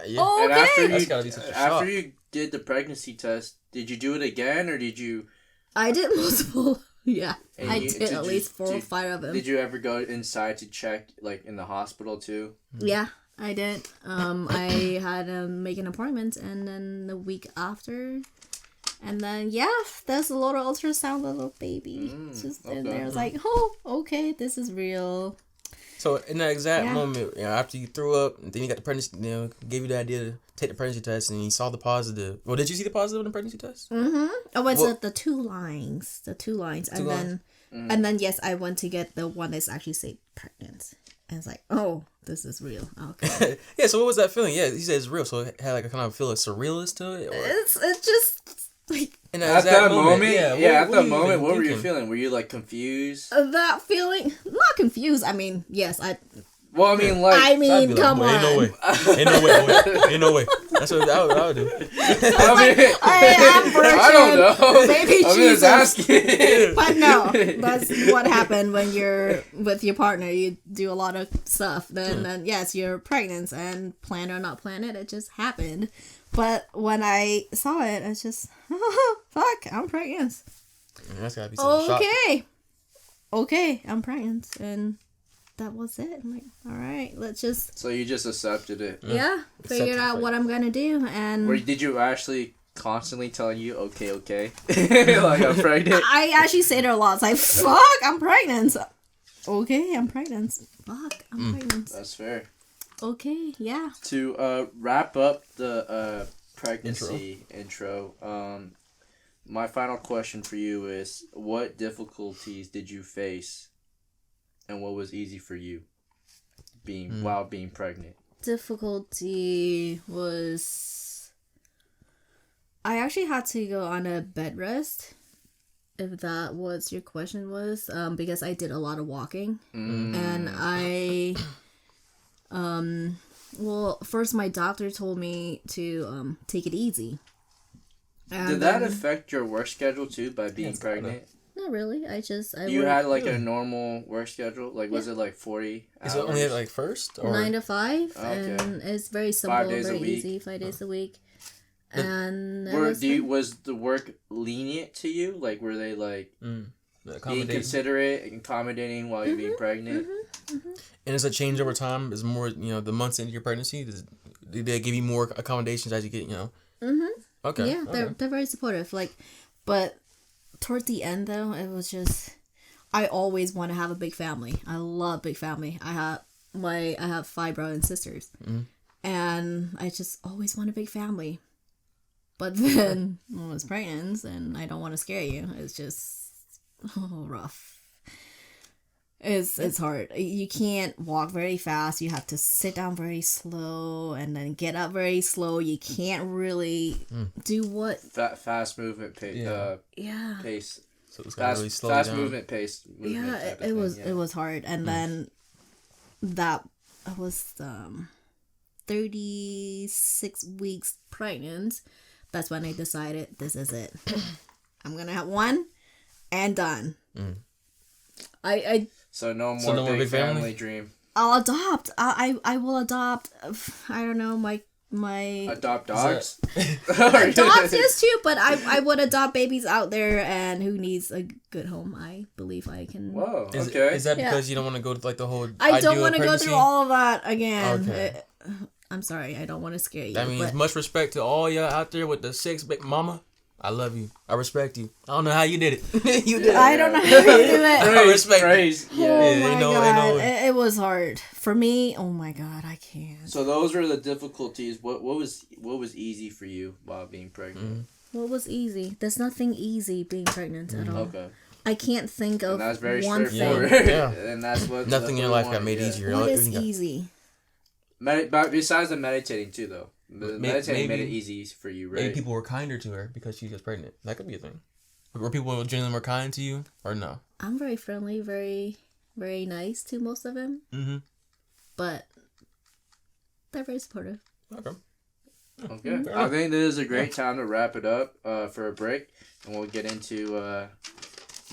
Yeah. Okay. And after you did the pregnancy test, did you do it again or did you? I did multiple. Yeah, I did at least 4 or 5 of them. Did you ever go inside to check, like in the hospital too? Yeah, I did. I had to make an appointment, and then the week after, and then there's a little ultrasound, little baby just in there. I was like, oh, okay, this is real. So in that exact moment, after you threw up, and then you got the pregnancy, gave you the idea to take the pregnancy test, and you saw the positive. Well, did you see the positive in the pregnancy test? Mm-hmm. Oh, it's the 2 lines. The 2 lines. And then yes, I went to get the one that's actually say pregnant. And it's like, oh, this is real. Okay. Yeah. So what was that feeling? Yeah, he said it's real. So it had like a kind of feel of surrealist to it. Or? It's just like at that moment. At that moment, what were you thinking? feeling? Were you like confused? That feeling, not confused. I mean, yes, Well, I mean, like... come on. Ain't no way. That's what I would do. I'm virgin. I don't know. Baby I'm Jesus. just asking. But no, that's what happened when you're with your partner. You do a lot of stuff. Then yes, you're pregnant, and plan or not plan it just happened. But when I saw it, I was just, fuck, I'm pregnant. That's gotta be some shock. Okay, I'm pregnant, and that was it. I'm like, all right, let's just. So you just accepted it. Yeah, figured out what I'm gonna do, and. Did you actually constantly tell you okay? Like, I'm pregnant. I actually say it a lot. It's like, fuck, I'm pregnant. Okay, I'm pregnant. Fuck, I'm pregnant. That's fair. Okay, yeah. To wrap up the pregnancy intro, my final question for you is, what difficulties did you face, and what was easy for you while being pregnant? Difficulty was, I actually had to go on a bed rest, if that was your question was, because I did a lot of walking, and I, well, first my doctor told me to take it easy. And did that affect your work schedule too by being pregnant? Not really. You had like a normal work schedule? Like, was it like 40 hours? Is it only at like first? Or? 9 to 5. Okay. And it's very simple, 5 days very a week. easy, 5 days a week. And was the work lenient to you? Like, were they like being considerate and accommodating while you're being pregnant? And is a change over time? Is more, the months into your pregnancy? Did they give you more accommodations as you get, Okay. Yeah, they're very supportive. Like, but towards the end though, it was just, I always want to have a big family. I love big family. I have 5 brothers and sisters, and I just always want a big family. But then when I was pregnant, and I don't want to scare you, it's just rough. It's hard. You can't walk very fast. You have to sit down very slow and then get up very slow. You can't really do what fast movement pace. Pace. So it's really slow fast down. movement pace. It was hard, and then that I was 36 weeks pregnant. That's when I decided this is it. I'm gonna have one and done. So no more big family dream. I'll adopt. I will adopt. I don't know, my adopt dogs. Dogs yes too, but I would adopt babies out there and who needs a good home. I believe I can. Whoa. Okay. Is that because you don't want to go to like the whole? I don't want to go through all of that again. Okay. I'm sorry. I don't want to scare you. That means much respect to all y'all out there with the 6 big mama. I love you. I respect you. I don't know how you did it. You did it. I don't know how you do it. I respect praise. Yeah. Oh my God. It was hard for me. Oh my God, I can't. So those were the difficulties. What was easy for you while being pregnant? What was easy? There's nothing easy being pregnant at all. Okay. I can't think of that's very one thing. Yeah. And that's what nothing in your life got made easier. What is easy? But besides the meditating too, though. Meditating made it easy for you, right? Maybe people were kinder to her because she was pregnant. That could be a thing. Were people genuinely more kind to you, or no? I'm very friendly, very, very nice to most of them. But they're very supportive. Okay. I think this is a great time to wrap it up for a break, and we'll get into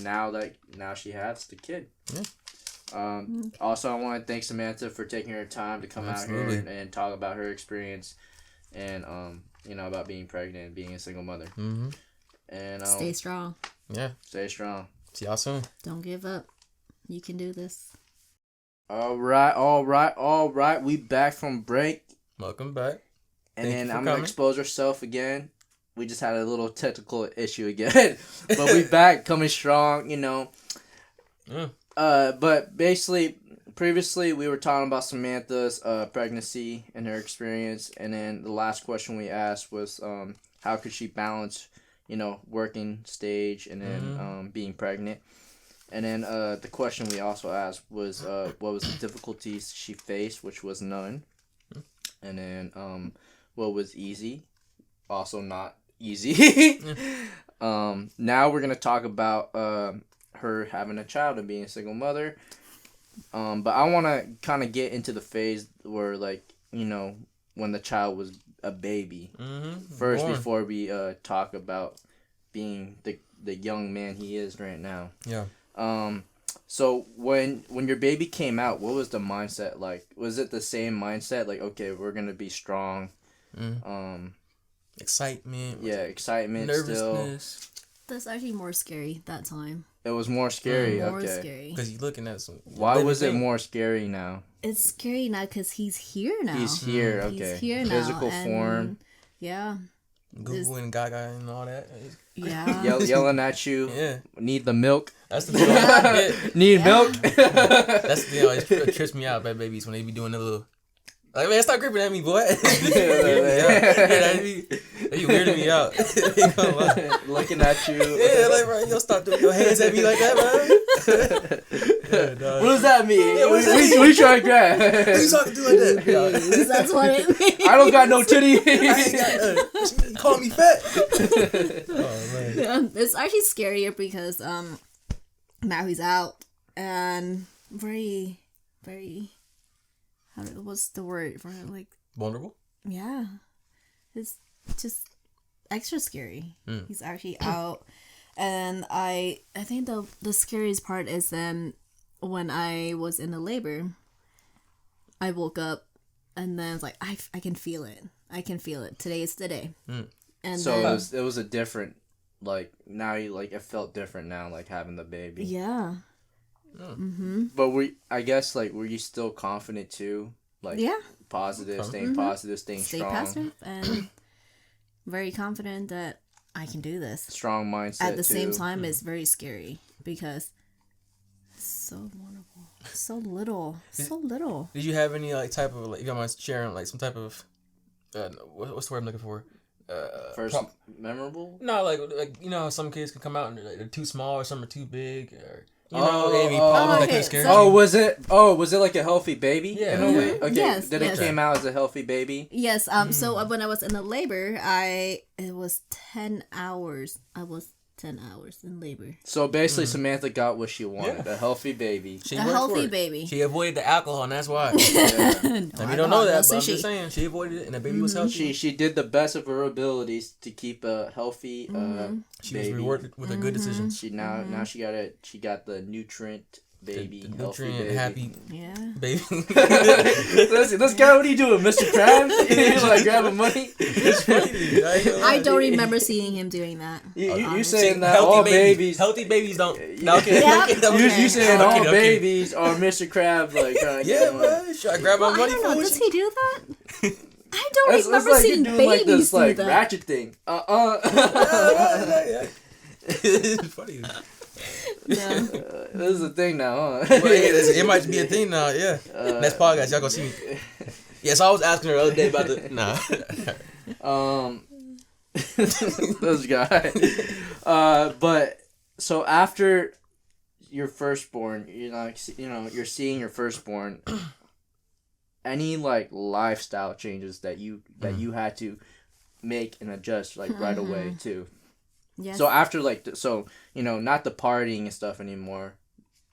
now she has the kid. Yeah. Also, I want to thank Samantha for taking her time to come out here and talk about her experience and about being pregnant and being a single mother. And stay strong. Yeah. Stay strong. See y'all soon. Don't give up. You can do this. All right. We back from break. Welcome back. And then I'm gonna expose ourselves again. We just had a little technical issue again, but we back coming strong. But basically, previously we were talking about Samantha's pregnancy and her experience, and then the last question we asked was how could she balance, working stage and then being pregnant. And then the question we also asked was what was the difficulties she faced, which was none. And then what was easy, also not easy. Now we're gonna talk about her having a child and being a single mother. But I want to kind of get into the phase where, like, you know, when the child was a baby first, before we talk about being the young man he is right now. Yeah. So when your baby came out, what was the mindset like? Was it the same mindset, like, okay, we're gonna be strong? Excitement. Yeah, excitement. Nervousness. Still. That's actually more scary that time. It was more scary. More okay. scary. Because you're looking at some. Why was it more scary now? It's scary now because he's here now. He's here. Okay. He's here now. Physical form. Yeah. Google and Gaga and all that. Yeah. Yelling at you. Yeah. Need the milk. That's the deal. Need milk. That's the deal. It trips me out by babies when they be doing the little. Like, man, stop gripping at me, boy. That'd be weirding me out. Looking at you. Yeah, like, bro, you don't stop doing your hands at me like that, bro. What does that mean? What you trying to grab? Who you talking to like that? That's what it means. I don't got no titty. You calling me fat? Oh, man. Yeah, it's actually scarier because now he's out and very, very. What's the word for it? Like, vulnerable? Yeah. It's just extra scary. He's actually out. And I think the scariest part is when I was in the labor, I woke up and then it's like, I can feel it. I can feel it. Today is the day. And so then, it was a different, like, now you, like, it felt different now, like, having the baby. Yeah. But I guess, like, were you still confident too? Like, yeah. Positive, staying positive, staying Stay strong. positive and very confident that I can do this. Strong mindset. At the too. same time, it's very scary because it's so vulnerable, so little. Did you have any, like, type of, like, you don't mind sharing, like, some type of, what's the word I'm looking for? First memorable? No, like you know how some kids can come out and they're too small or some are too big or you know maybe problems that could scare you. Was it like a healthy baby? Yeah. In a way? Okay. Yes, Then it came out as a healthy baby? Yes. So when I was in the labor, it was 10 hours. I was 10 hours in labor. So basically, Samantha got what she wanted, a healthy baby. She A worked healthy for it. baby. She avoided the alcohol, and that's why. No, We don't know that, but I'm sushi. just saying she avoided it, and the baby was healthy. She did the best of her abilities to keep a healthy She baby. was rewarded with a good decision. She now she got the nutrient baby, The healthy nutrient baby. happy Yeah. baby. This guy, what are you doing, Mr. Krabs? You like grabbing money? It's funny, dude. I don't remember seeing him doing that. You saying that all babies? Healthy babies don't. No, okay. Yep. Okay. You saying Okay, all okay. babies are Mr. Krabs? Like Yeah, man. Should I grab my I money don't know. for Does you? he do that? I don't It's remember like seeing you're doing like babies this like do that. ratchet thing. It's funny. No. This is a thing now, huh? Well, it might be a thing now, yeah. Next podcast, y'all gonna see me. Yeah, so I was asking her the other day about the... Nah. This guy. But, so after your firstborn, you're seeing your firstborn, any, like, lifestyle changes that you had to make and adjust, like, right away, too? Yes. So after, like, not the partying and stuff anymore,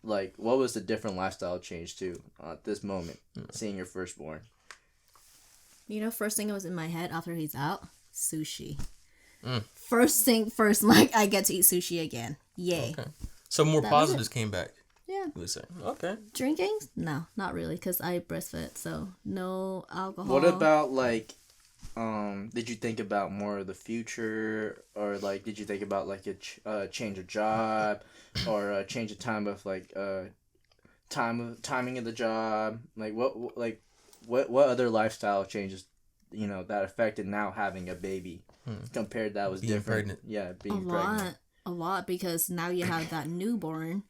like, what was the different lifestyle change, too, at this moment, seeing your firstborn? First thing that was in my head after he's out, sushi. First thing first, like, I get to eat sushi again. Yay. Okay. So more That was positives came back. Yeah. You would say. Okay. Drinking? No, not really, because I breastfed, so no alcohol. What about, like, did you think about more of the future, or, like, did you think about, like, a change of job, or a change of time of, like, timing of the job? Like, what other lifestyle changes, that affected now having a baby compared that was being different? Pregnant. Yeah, being pregnant. A lot, because now you have that newborn.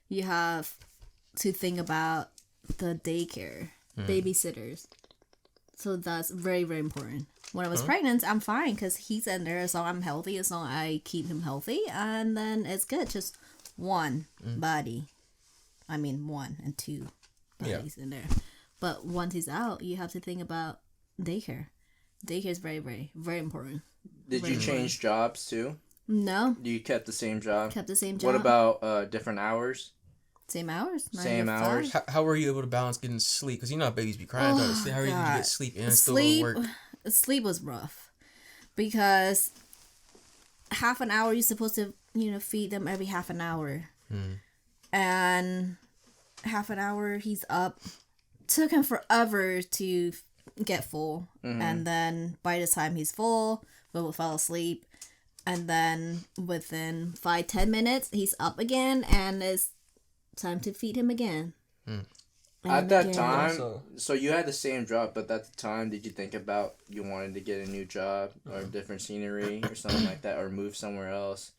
You have to think about the daycare, babysitters. So that's very, very important. When I was pregnant, I'm fine because he's in there, so I'm healthy as long as I keep him healthy, and then it's good. Just one body. I mean, 1 and 2 bodies in there. But once he's out, you have to think about daycare. Daycare is very, very, very important. Did you change jobs too? No. You kept the same job? Kept the same job. What about different hours? Same hours. Same hours. How were you able to balance getting sleep? Because you know how babies be crying. How are you able to get sleep and still work? Sleep was rough. Because half an hour, you're supposed to, feed them every half an hour. And half an hour, he's up. Took him forever to get full. And then by the time he's full, we will fall asleep. And then within 5-10 minutes, he's up again. And it's time to feed him again. At that time, so you had the same job, but at the time, did you think about you wanted to get a new job or different scenery or something like that, or move somewhere else?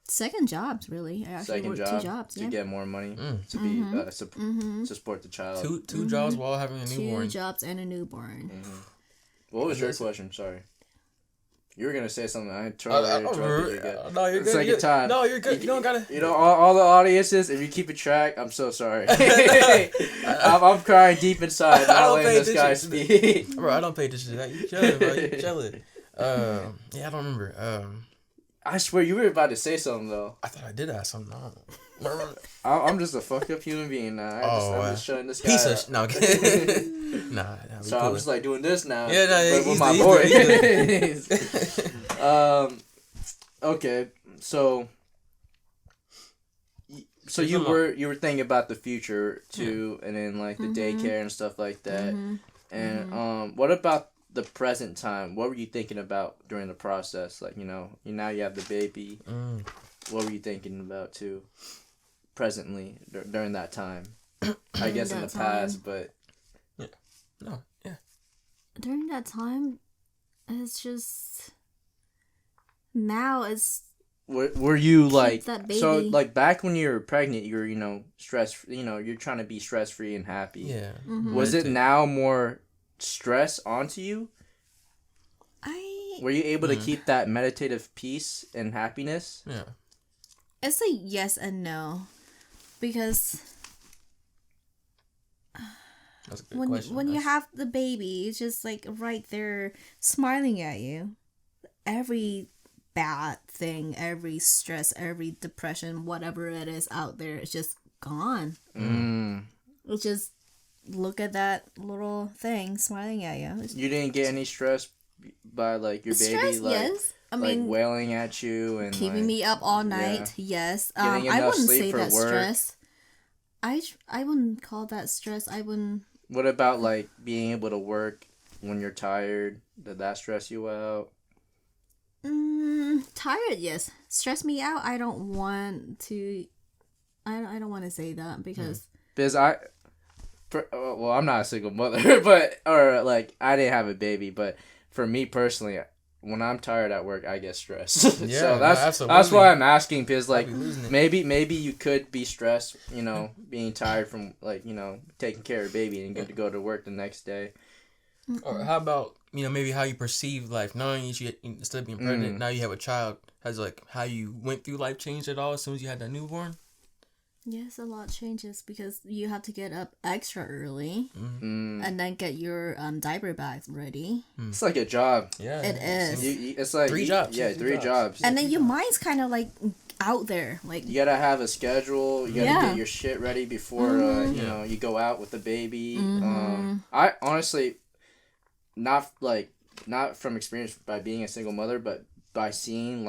Second jobs, really. I actually worked 2 jobs to get more money to be to support the child. Two jobs while having a newborn. 2 jobs and a newborn. What was your question? Sorry. You were gonna say something. I totally interrupted you again. No, you're good. Second time. No, you're good. You don't gotta. All the audiences, if you keep it track, I'm so sorry. I'm crying deep inside. Not letting this guy speak. Bro, I don't pay attention to that. You chilling, bro. You chilling. Yeah, I don't remember. I swear you were about to say something though. I thought I did ask something. I'm just a fucked up human being now. I'm just shutting this guy up. No, nah. So cool. I'm just like doing this now. Yeah, with my boy. Okay, so you were thinking about the future too, and then like the daycare and stuff like that. And what about the present time? What were you thinking about during the process? Like now you have the baby. What were you thinking about too? Presently during that time, I guess in the past, but during that time, it's just now it's. Were you like so like back when you were pregnant? You were stress. You're trying to be stress free and happy. Yeah. Was it now more stress onto you? Were you able to keep that meditative peace and happiness? Yeah. It's a yes and no. Because that's a good question. When you have the baby, it's just like right there smiling at you. Every bad thing, every stress, every depression, whatever it is out there, it's just gone. It's just look at that little thing smiling at you. You didn't get any stress by like your baby, like, yes. I mean, wailing at you and keeping me up all night. Yeah. Yes. I wouldn't say that's stress. I wouldn't call that stress. I wouldn't. What about like being able to work when you're tired? Did that stress you out? Tired, yes. Stress me out. I don't want to. I don't want to say that because I'm not a single mother, but I didn't have a baby, but for me personally, when I'm tired at work, I get stressed. Yeah, so that's why I'm asking, because like maybe you could be stressed, being tired from taking care of a baby and get to go to work the next day. Or how about maybe how you perceive life, knowing you instead of being pregnant, now you have a child. Has like how you went through life changed at all as soon as you had that newborn? Yes, a lot changes because you have to get up extra early and then get your diaper bags ready. It's like a job. Yeah, it is. It's like 3 jobs. Yeah, 3 jobs. And then your mind's kind of like out there. Like you gotta have a schedule. You gotta get your shit ready before you go out with the baby. I honestly, not from experience by being a single mother, but by seeing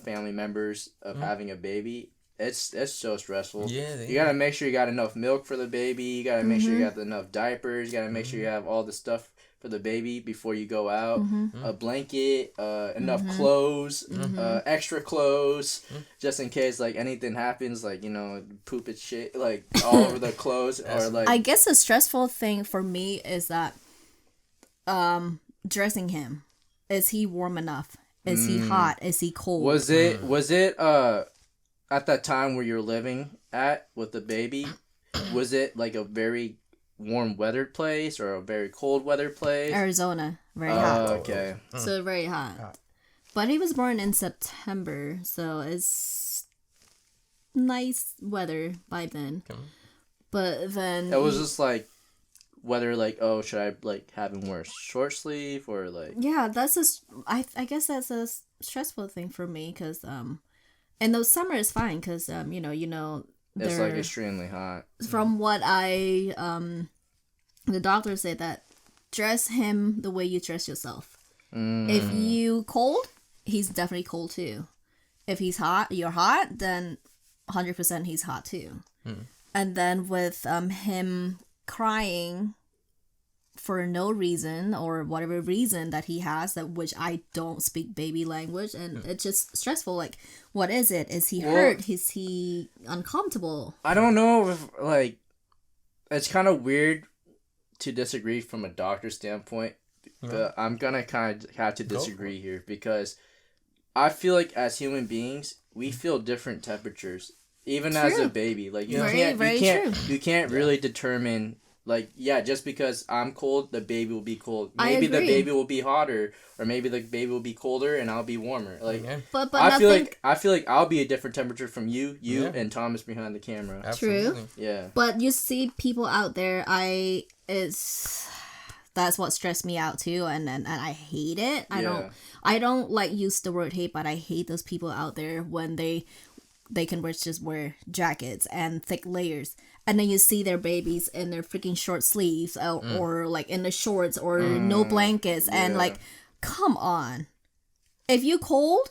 family members of having a baby. It's so stressful. Yeah, you gotta make sure you got enough milk for the baby. You gotta make sure you got enough diapers. You gotta make sure you have all the stuff for the baby before you go out. A blanket, enough clothes, extra clothes, just in case anything happens, poop and shit all over the clothes or I guess the stressful thing for me is that, dressing him. Is he warm enough? Is he hot? Is he cold? Was it at that time where you're living at with the baby, was it like a very warm weathered place or a very cold weathered place? Arizona, very hot. Okay. So very hot. But he was born in September, so it's nice weather by then. Okay. But then it was just like whether like, oh, should I like have him wear short sleeve or like? Yeah, I guess that's a stressful thing for me because and the summer is fine because you know it's like extremely hot. From what I the doctor said that dress him the way you dress yourself. If you cold, he's definitely cold too. If he's hot, you're hot, then 100% he's hot too. And then with him crying for no reason or whatever reason that he has, that which I don't speak baby language, and it's just stressful. Like, what is it? Is he hurt? Is he uncomfortable? I don't know if like it's kind of weird to disagree from a doctor's standpoint. But I'm gonna kind of have to disagree here because I feel like as human beings we feel different temperatures even as a baby. Like you can't really determine like just because I'm cold the baby will be cold. Maybe the baby will be hotter or maybe the baby will be colder and I'll be warmer. Like but I feel like I'll be a different temperature from you and Thomas behind the camera. Absolutely. True. Yeah. But you see people out there that's what stressed me out too, and I hate it. I don't like use the word hate, but I hate those people out there when they can just wear jackets and thick layers, and then you see their babies in their freaking short sleeves or like in the shorts or no blankets, and like, come on, if you cold,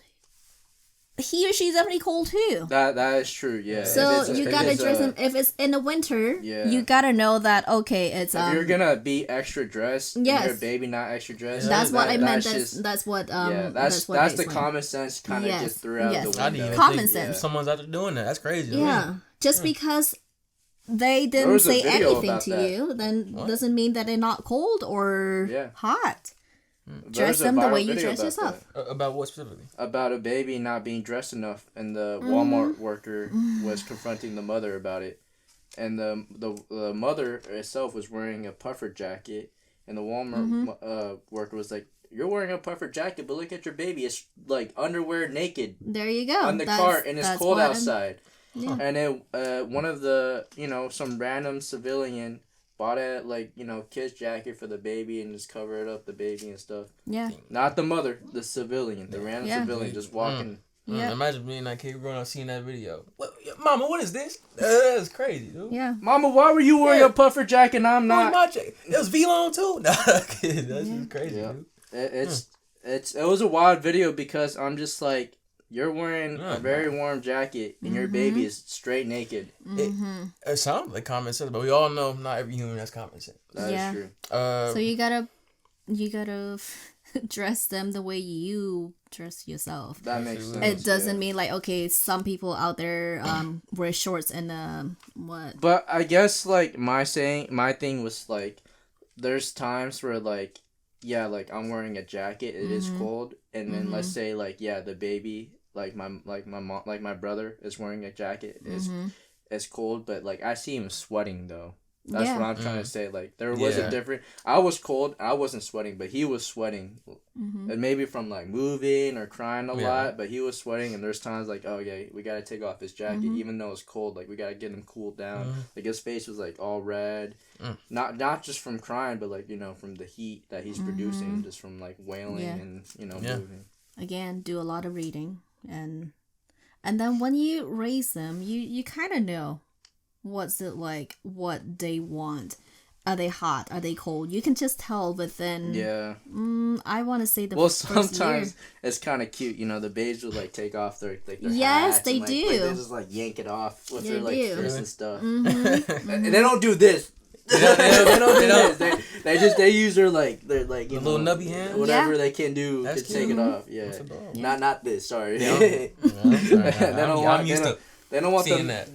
he or she's definitely cold too. That is true, yeah. So you gotta dress them. If it's in the winter, you gotta know that it's. If you're gonna be extra dressed, and your baby not extra dressed. That's what I meant. That's the common sense kind of just threw out the window. Common sense. Someone's out there doing that. That's crazy. Yeah, just because they didn't say anything to you, then doesn't mean that they're not cold or hot. Dress them the way you dress yourself. About what specifically? About a baby not being dressed enough, and the Walmart worker was confronting the mother about it, and the mother herself was wearing a puffer jacket, and the Walmart worker was like, "You're wearing a puffer jacket, but look at your baby; it's like underwear, naked." There you go. On the cart, and it's cold outside. Yeah. And then one of the some random civilian bought a kid's jacket for the baby and just covered up the baby and stuff. Yeah. Not the mother, the civilian, the random civilian just walking. Imagine being that kid growing up seeing that video. Mama, what is this? That's crazy, dude. Yeah. Mama, why were you wearing a puffer jacket and I'm not? My jacket? It was V-Long too. Nah, that's just crazy, dude. It was a wild video because I'm just like, you're wearing a very warm jacket and your baby is straight naked. It sounds like common sense, but we all know not every human has common sense. That is true. So you gotta dress them the way you dress yourself. That makes sense. It doesn't mean like, okay, some people out there wear shorts and what. But I guess like my thing was like, there's times where like, like I'm wearing a jacket, it is cold, and then let's say like the baby. Like my mom, like my brother is wearing a jacket. It's cold, but like I see him sweating though. That's what I'm trying to say. Like there was a different. I was cold. I wasn't sweating, but he was sweating, and maybe from like moving or crying a lot. But he was sweating, and there's times like, we gotta take off his jacket, even though it's cold. Like we gotta get him cooled down. Like his face was like all red, not just from crying, but like from the heat that he's producing, just from like wailing and moving. Again, do a lot of reading. And then when you raise them, you kind of know what's it like, what they want. Are they hot? Are they cold? You can just tell within. Yeah. I want to say the first sometimes year. It's kind of cute. The babes will like take off their their yes, hats they and, do. They just like yank it off with their fists and stuff. And they don't do this. They don't do this. They use their little nubby hand, whatever they can do to take it off. Yeah. Not this. Sorry. They don't want seeing that.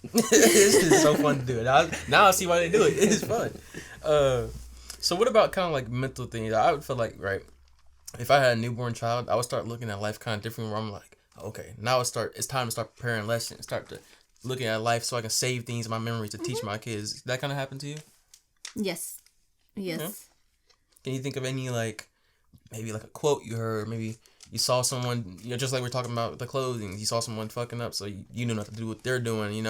This is so fun to do it. Now I see why they do it. It is fun. So what about kind of like mental things? I would feel like, right, if I had a newborn child, I would start looking at life kind of different. Where I'm like, okay, now it's time to start preparing lessons, start to looking at life so I can save things in my memories to teach my kids. Did that kind of happen to you? Yes. Yeah? Can you think of any maybe like a quote you heard, maybe you saw someone, just like we're talking about the clothing, you saw someone fucking up, so you knew not to do what they're doing,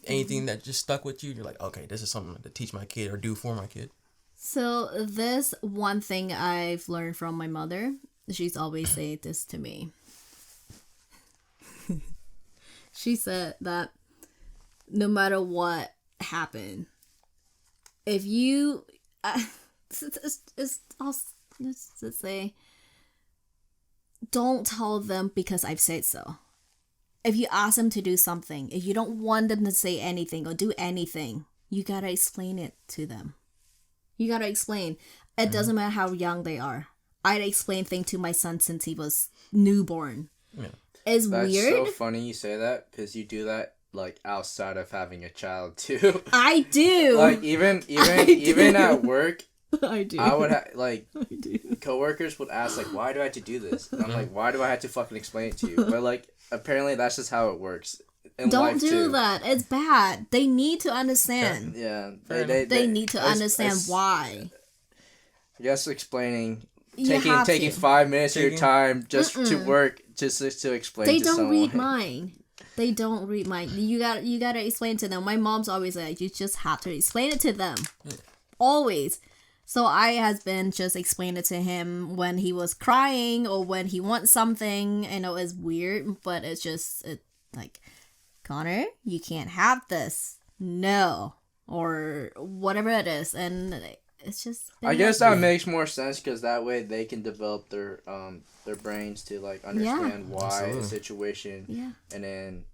anything that just stuck with you, you're like, okay, this is something to teach my kid or do for my kid. So this one thing I've learned from my mother, she's always said this to me. She said that no matter what happened, if you, let's say, don't tell them because I've said so. If you ask them to do something, if you don't want them to say anything or do anything, you gotta explain it to them. You gotta explain. It doesn't matter how young they are. I'd explain things to my son since he was newborn. Yeah. It's weird. That's so funny you say that because you do that like outside of having a child too. I do. Like even at work. I do. I would coworkers would ask like, why do I have to do this? And I'm like, why do I have to fucking explain it to you? But like apparently that's just how it works. Don't do that. It's bad. They need to understand. Yeah. They need to understand why. I guess explaining, taking 5 minutes of your time just to work, just to explain to someone. They don't read mine. They don't read mine. You gotta explain to them. My mom's always like, you just have to explain it to them. Always. So I has been just explaining it to him when he was crying or when he wants something. I know it's weird, but it's just like, Connor, you can't have this. No. Or whatever it is. And it's just... I guess that makes more sense because that way they can develop their brains to like understand why a situation. Yeah. And then,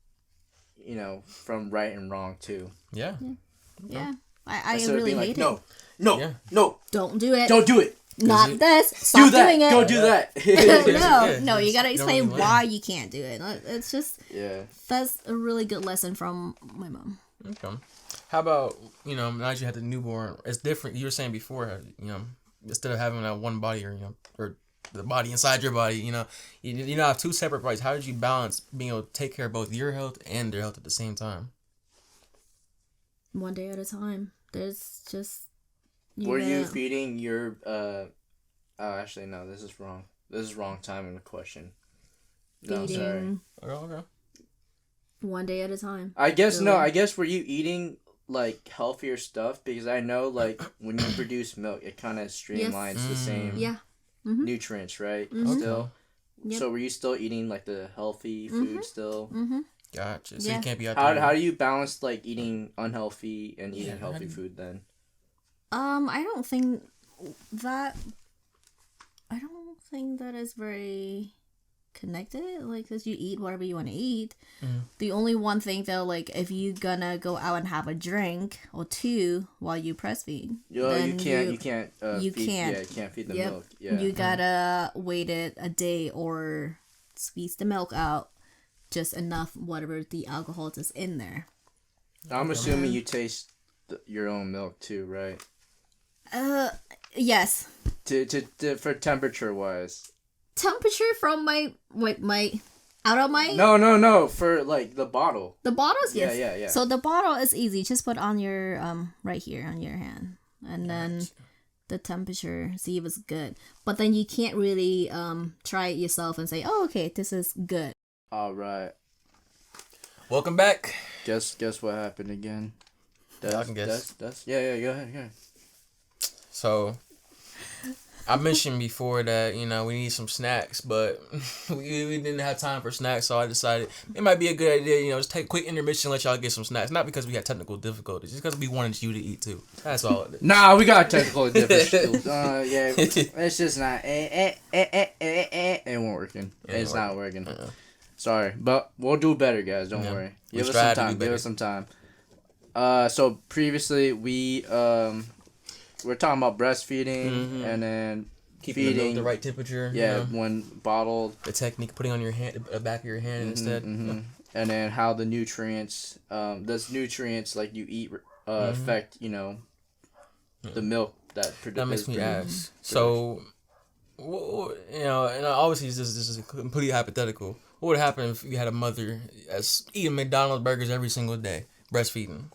from right and wrong too. Yeah. Yeah. I really hate it. No. Don't do it. Don't do it. Not this. Stop doing it. Don't do that. No, you gotta explain why you can't do it. It's just... Yeah. That's a really good lesson from my mom. Okay. How about, now that you had the newborn, it's different. You were saying before, instead of having that one body or the body inside your body, you have two separate bodies. How did you balance being able to take care of both your health and their health at the same time? One day at a time. There's just... Were you feeding your... actually, no, this is wrong. This is wrong time in the question. No, sorry. Okay. One day at a time. I guess, really? No, I guess were you eating... like healthier stuff because I know like when you produce milk it kind of streamlines the same nutrients, right? Still so were you still eating like the healthy food still? Gotcha. So you can't be out there. How do you balance like eating unhealthy and eating healthy food then? I don't think that is very connected, like, because you eat whatever you want to eat. The only one thing though, like, if you gonna go out and have a drink or two while you breastfeed, you can't feed the milk. You gotta wait it a day or squeeze the milk out just enough, whatever the alcohol is in there. I'm assuming you taste your own milk too, right? Yes. For temperature wise. Temperature from my out of my... No, for like the bottle. The bottles, yes. Yeah. So the bottle is easy. Just put on your right here on your hand, and then the temperature, see if it's good. But then you can't really try it yourself and say, oh, okay, this is good. All right. Welcome back. Guess what happened again? I can guess. Yeah. Go ahead. So, I mentioned before that, we need some snacks, but we didn't have time for snacks, so I decided it might be a good idea, just take a quick intermission and let y'all get some snacks. Not because we had technical difficulties, just because we wanted you to eat too. That's all it is. Nah, we got technical difficulties. Yeah, it's just not. It won't working. It's not working. Sorry, but we'll do better, guys. Don't worry. Give us some time. So previously we we're talking about breastfeeding and then keeping the milk the right temperature. Yeah, when bottled. The technique, putting on your hand, the back of your hand instead. Yeah. And then how the nutrients, like you eat, affect the milk that produces. That makes me ask. So, and obviously this is a completely hypothetical. What would happen if you had a mother that's eating McDonald's burgers every single day, breastfeeding?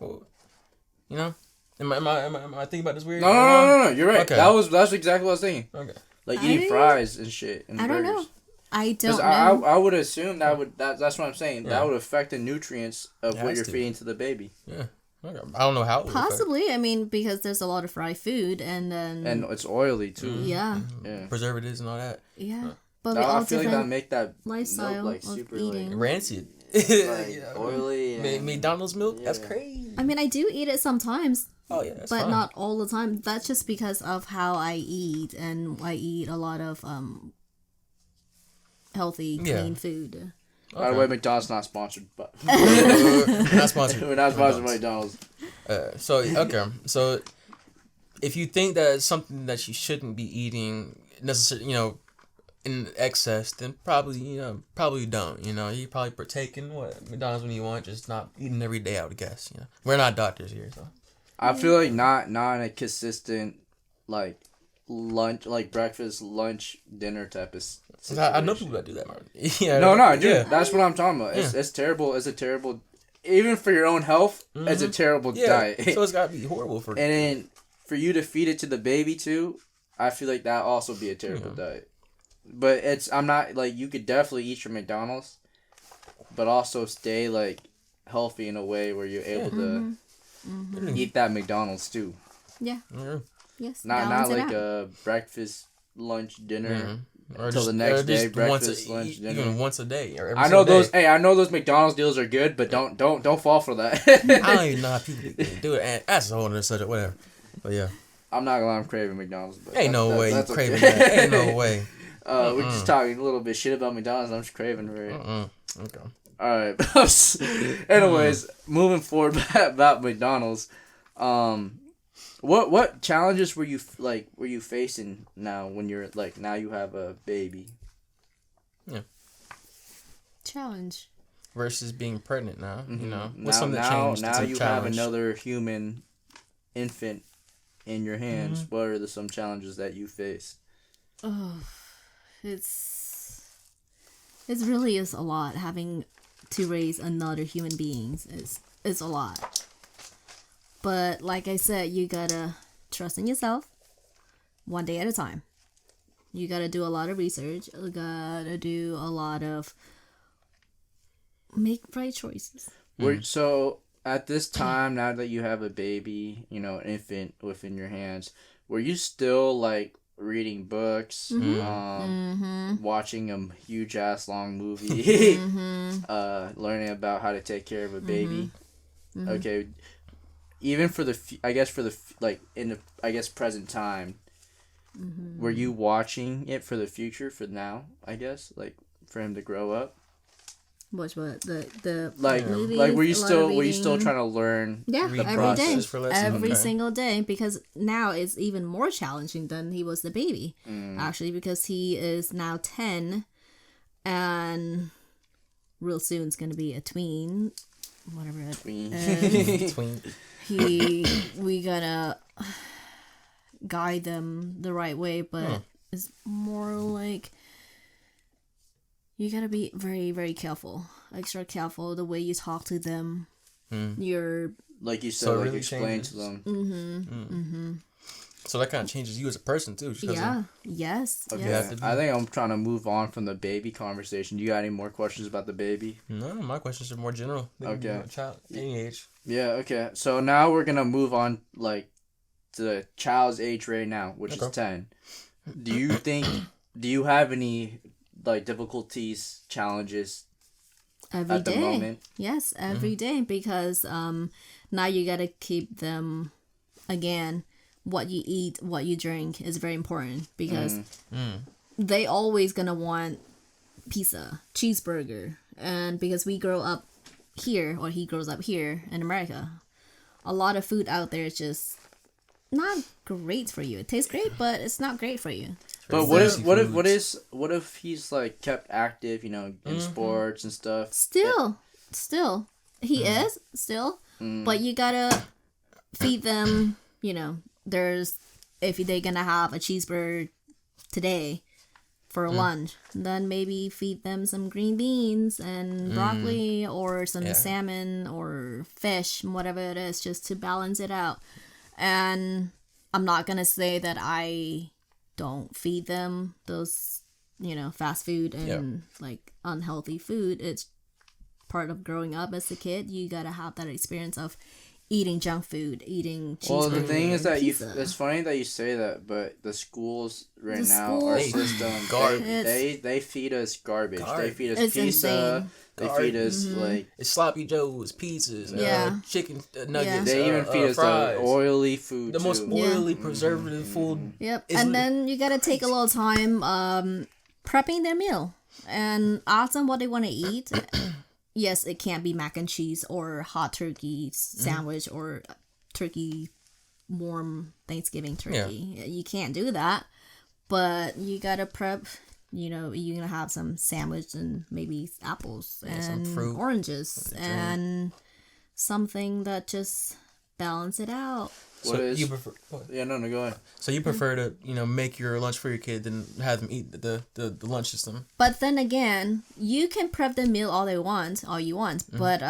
Am I thinking about this weird? No. You're right. Okay. That's exactly what I was thinking. Okay. Like eating fries and shit. And I don't know. I don't know. I would assume that's what I'm saying. That would affect the nutrients of what you're feeding to the baby. Yeah. I don't know how it would Possibly. I mean, because there's a lot of fried food and it's oily too. Yeah. Yeah. Preservatives and all that. Yeah. But I feel like that make that lifestyle milk, like, super eating. like rancid. like oily. And, McDonald's milk? That's crazy. I mean, I do eat it sometimes. Oh yeah, that's but fine. not all the time. That's just because of how I eat, and I eat a lot of healthy, clean food. By the way, McDonald's not sponsored, but We're not sponsored. We're not sponsored by McDonald's. So if you think that it's something that you shouldn't be eating necessarily, in excess, then probably don't. You probably partaking McDonald's when you want, just not eating every day. I would guess. We're not doctors here, so. I feel like not in a consistent like lunch, like breakfast, lunch, dinner type of situation. I know people that do that. Dude. Yeah. That's what I'm talking about. It's terrible. It's a terrible, even for your own health. Mm-hmm. It's a terrible diet. So it's got to be horrible for. And then for you to feed it to the baby too, I feel like that also be a terrible diet. But I'm not like, you could definitely eat your McDonald's, but also stay like healthy in a way where you're able to eat that McDonald's too. Yeah. Yes. Not like a breakfast, lunch, dinner. Or until the next day, breakfast, lunch, dinner. Even once a day. Or I know those. Hey, I know those McDonald's deals are good, but don't fall for that. I don't even know how people do it. And that's a whole other subject. Whatever. But yeah. I'm not gonna lie, I'm craving McDonald's. But ain't no way you craving that. Ain't no way. We're just talking a little bit shit about McDonald's. I'm just craving for it. Okay. All right. Anyways, moving forward about McDonald's. What challenges were you facing now when you're like, now you have a baby? Yeah. Challenge. Versus being pregnant now, Mm-hmm. What's something that changed? Now you have another human infant in your hands. Mm-hmm. What are some challenges that you face? Oh, it really is a lot. Having to raise another human being is a lot. But like I said, you gotta trust in yourself, one day at a time. You gotta do a lot of research. You gotta do a lot of make right choices. So at this time, now that you have a baby, an infant within your hands, were you still like reading books, watching a huge ass long movie, learning about how to take care of a baby? Mm-hmm. Okay. Even for the present time, were you watching it for the future, for now, I guess, like for him to grow up? Watch what the movies, like were you still trying to learn? Yeah, every day, every single day, because now it's even more challenging than he was the baby, actually, because he is now 10, and real soon it's gonna be a tween, whatever. Tween. We gotta guide them the right way, but it's more like you gotta be very, very careful, extra careful the way you talk to them. You're like you said, so like really explain to them. So that kind of changes you as a person too. Yes. Okay. Yes. I think I'm trying to move on from the baby conversation. Do you got any more questions about the baby? No, my questions are more general. Okay. Child, any age. Yeah. Okay. So now we're gonna move on to the child's age right now, which is 10. Do you have any like difficulties, challenges every at day? The moment? Yes, every day, because now you gotta keep them again. What you eat, what you drink is very important, because they always gonna want pizza, cheeseburger, and because we grow up here, or he grows up here in America, a lot of food out there is just not great for you. It tastes great, but it's not great for you. But what if he's like kept active, in sports and stuff? Still he is still, but you gotta feed them. There's, if they're gonna have a cheeseburger today for lunch, then maybe feed them some green beans and broccoli, or some salmon or fish, whatever it is, just to balance it out. And I'm not gonna say that I don't feed them those fast food and like unhealthy food. It's part of growing up as a kid. You gotta have that experience of eating junk food, eating cheeseburger. Well, the thing is that it's funny that you say that, but the schools our system, they feed us garbage. They feed us pizza. Insane. They feed us like it's sloppy joes, pizzas, chicken nuggets. They even feed us oily food. The most oily preservative food. Yep, and then you gotta take a little time prepping their meal and ask them what they want to eat. Yes, it can't be mac and cheese or hot turkey sandwich or turkey warm Thanksgiving turkey. Yeah. You can't do that, but you gotta prep. You're gonna have some sandwich and maybe apples and some fruit, oranges and something that just balance it out. You prefer? Yeah, no, go ahead. So you prefer to make your lunch for your kid than have them eat the lunch system. But then again, you can prep the meal all you want, but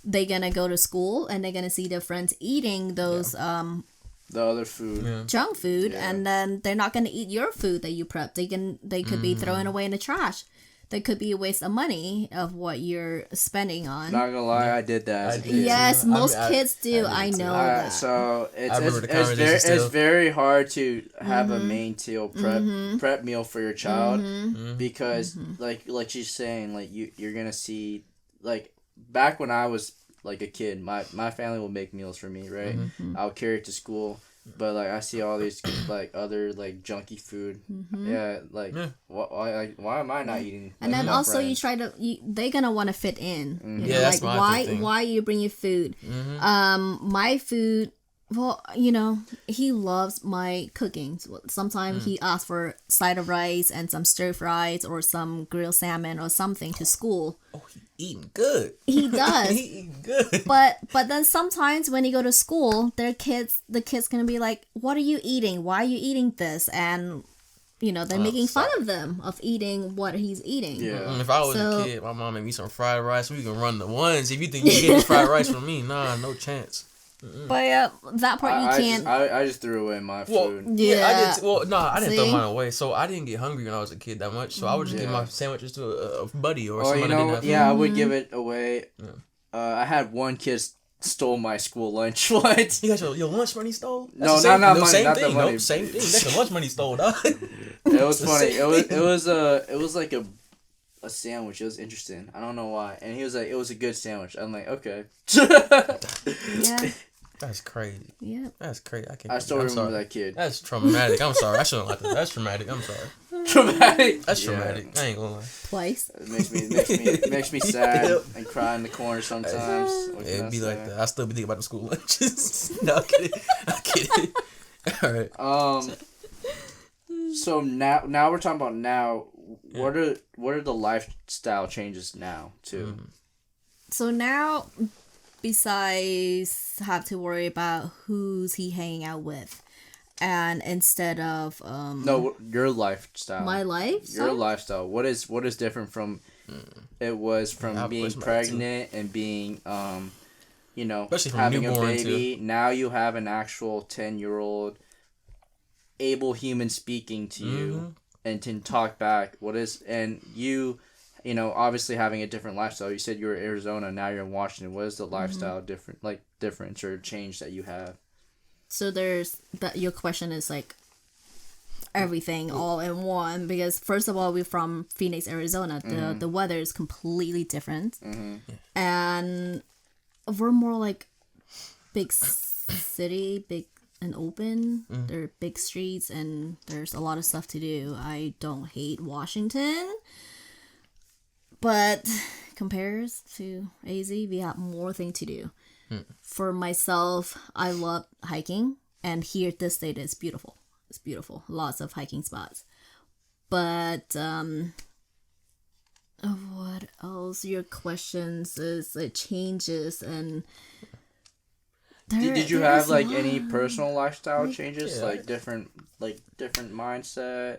they're gonna go to school and they're gonna see their friends eating those the other food, junk food, and then they're not gonna eat your food that you prep. They could be throwing away in the trash. They could be a waste of money of what you're spending on. Not gonna lie, I did that. Yes, most kids do. I know that. So it's very hard to have a main meal prep meal for your child because like she's saying, like you're gonna see, like back when I was like a kid, my family would make meals for me, right? I'll carry it to school. But like I see all these like other like junky food, why am I not eating? And then also friends? They're gonna want to fit in. That's my why you bring your food? My food. Well, he loves my cooking. Sometimes he asks for side of rice and some stir fries or some grilled salmon or something to school. Oh, he eating good. He does. He eating good. But then sometimes when you go to school, the kids gonna be like, "What are you eating? Why are you eating this?" And they're making fun of them of eating what he's eating. Yeah. If I was a kid, my mom made me some fried rice. We can run the ones. If you think you get fried rice from me, nah, no chance. But that part you can't. I just threw away my food. I did. Well, no, I didn't throw mine away. So I didn't get hungry when I was a kid that much. So I would just give my sandwiches to a buddy or someone that didn't have food. Yeah, I would give it away. Yeah. I had one kid stole my school lunch once. You got your lunch money stole? That's not money. Same not thing. Money. Nope, same thing. That's your lunch money stole, dog. It was funny. It was like a sandwich. It was interesting. I don't know why. And he was like, it was a good sandwich. I'm like, okay. Yeah. That's crazy. Yeah. That's crazy. I still remember that kid. That's traumatic. I'm sorry. I shouldn't like that. That's traumatic. I'm sorry. Traumatic? That's traumatic. I ain't gonna lie. Twice. It makes me sad and cry in the corner sometimes. It'd be like that. I still be thinking about the school lunches. No, I'm kidding. All right. So now we're talking about now. What are the lifestyle changes now too? So now, besides have to worry about who's he hanging out with, and instead of no, your lifestyle. My lifestyle. Your lifestyle. What is different from it was from being pregnant and being especially from having a newborn baby. too. Now you have an actual 10-year-old able human speaking to you and can talk back. You obviously having a different lifestyle. You said you were in Arizona, now you're in Washington. What is the lifestyle difference or change that you have? So there's that. Your question is like everything all in one, because first of all, we're from Phoenix, Arizona. The weather is completely different, and we're more like big city, big and open. There are big streets and there's a lot of stuff to do. I don't hate Washington, but compares to AZ, we have more thing to do. For myself, I love hiking, and here this state is beautiful. It's beautiful. Lots of hiking spots. But what else? Your questions is it changes and did you have like any personal lifestyle changes, like different mindset?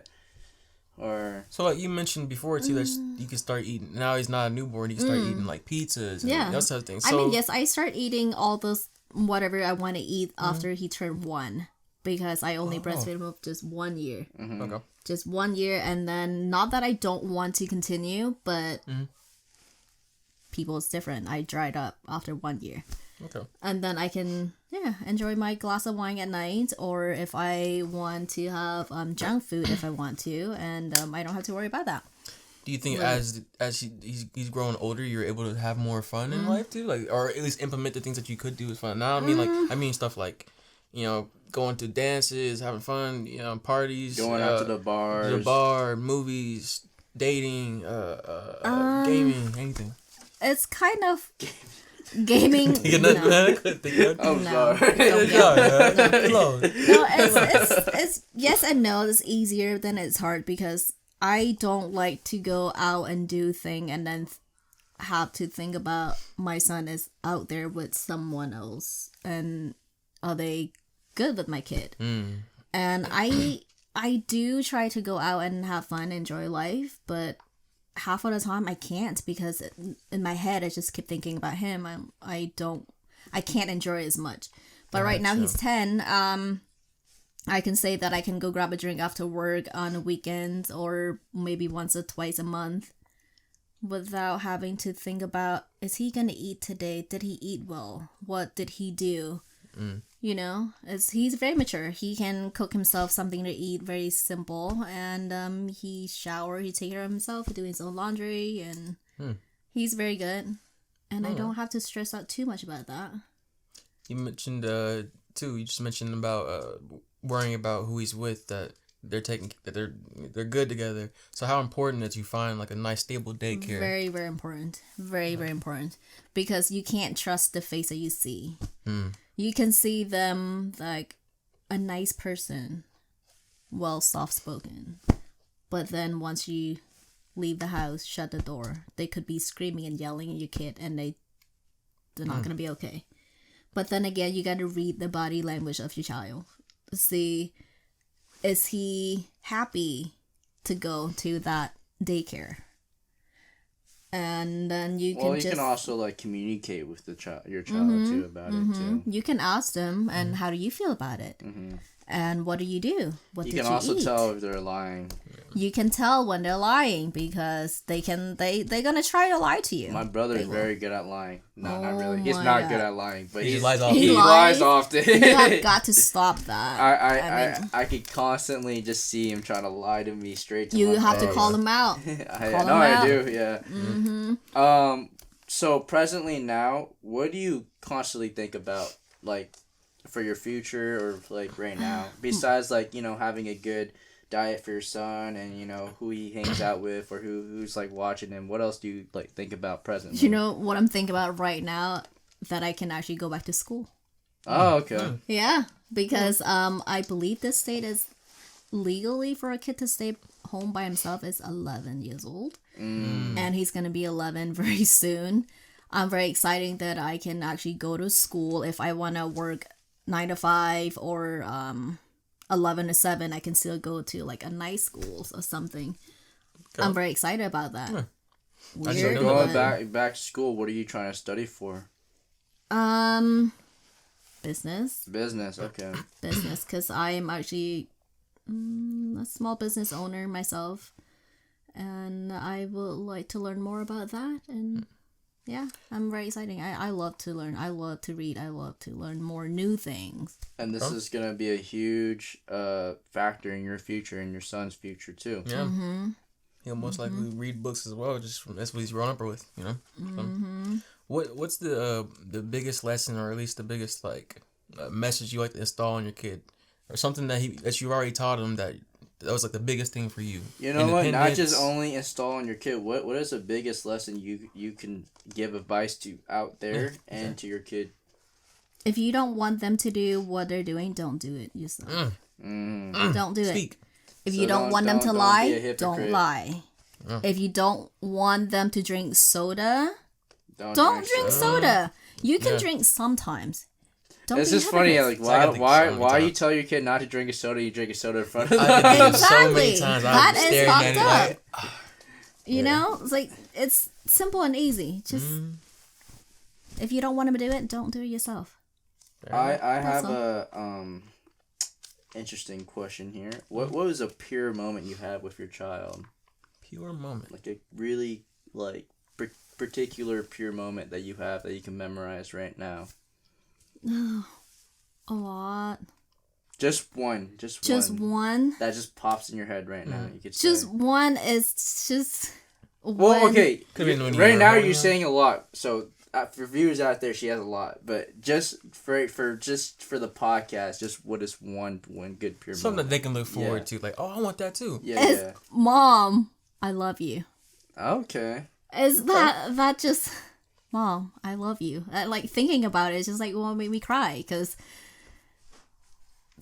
Or so like you mentioned before too that you can start eating, now he's not a newborn, you can start eating like pizzas and those type of things. So, I mean, yes, I start eating all those whatever I want to eat after he turned 1. because I only breastfeed him just 1 year. Mm-hmm. Okay. Just 1 year, and then not that I don't want to continue, but people is different. I dried up after 1 year. Okay. And then I can enjoy my glass of wine at night, or if I want to have junk food if I want to, and I don't have to worry about that. Do you think as he's growing older, you're able to have more fun in life too, like, or at least implement the things that you could do as fun? Now, I mean stuff like, going to dances, having fun, parties, going out to the bar, movies, dating, gaming, anything. It's kind of gaming. I'm sorry. No, it's yes and no. It's easier than it's hard because I don't like to go out and do thing and then have to think about my son is out there with someone else and are they good with my kid. And I do try to go out and have fun, enjoy life, but half of the time I can't because in my head I just keep thinking about him. I can't enjoy as much. But right now he's 10. I can say that I can go grab a drink after work on a weekend or maybe once or twice a month without having to think about, is he going to eat today? Did he eat well? What did he do? He's very mature. He can cook himself something to eat, very simple. And he shower, he take care of himself, doing his own laundry, and he's very good. And I don't have to stress out too much about that. You mentioned, too, you just mentioned about worrying about who he's with, that they're good together. So how important that you find like a nice stable daycare? Very, very important. Very, very important. Because you can't trust the face that you see. You can see them like a nice person, well, soft-spoken. But then once you leave the house, shut the door, they could be screaming and yelling at your kid and they're not going to be okay. But then again, you got to read the body language of your child. See, is he happy to go to that daycare? And then you can also like communicate with your child too about it too. You can ask them, and how do you feel about it? And what do you do? What did you eat? You can also tell if they're lying. You can tell when they're lying because they're gonna try to lie to you. My brother is very good at lying. No, not really. He's not good at lying, but he lies often. He lies often. You have got to stop that. I could constantly just see him trying to lie to me straight to my face. You have to call him out. I do. Yeah. So presently now, what do you constantly think about, like, for your future or like right now, besides like having a good diet for your son and who he hangs out with or who's like watching him? What else do you like think about presently? You know what I'm thinking about right now? That I can actually go back to school. Oh, okay. Yeah, because I believe this state is legally for a kid to stay home by himself is 11 years old, and he's gonna be 11 very soon. I'm very excited that I can actually go to school if I want to work 9 to 5 or 11 to 7. I can still go to like a nice school or something. Okay. I'm very excited about that. Weird, going back to school, what are you trying to study for? Business. Business, okay. Business, because I am actually a small business owner myself, and I would like to learn more about that. And yeah, I'm very excited. I love to learn. I love to read. I love to learn more new things. And this is going to be a huge factor in your future and your son's future, too. Yeah. He'll most likely read books as well. That's what he's grown up with, What's the biggest lesson, or at least the biggest like message you like to install on your kid? Or something that you've already taught him that was like the biggest thing for you. You know what? Not just only install on your kid. What is the biggest lesson you can give advice to out there and to your kid? If you don't want them to do what they're doing, don't do it yourself. Don't do it. If you don't want them to lie, don't lie. If you don't want them to drink soda, don't drink soda. You can drink sometimes. It's just funny, like why you tell your kid not to drink a soda, you drink a soda in front of them. Exactly. That is fucked up. It's like it's simple and easy. Just if you don't want them to do it, don't do it yourself. I have interesting question here. What was a pure moment you had with your child? Pure moment. Like a really like particular pure moment that you have that you can memorize right now. A lot. Just one. Just one. That just pops in your head right now. You could say. Just one is just. Well, okay. Right now you're on. saying a lot, so for viewers out there, she has a lot. But just for the podcast, just what is one good pure something moment? that they can look forward to? Like, oh, I want that too. Yeah. Mom, I love you. Okay. Is that just, Mom, I love you. Like thinking about it, it's just like, well, it made me cry because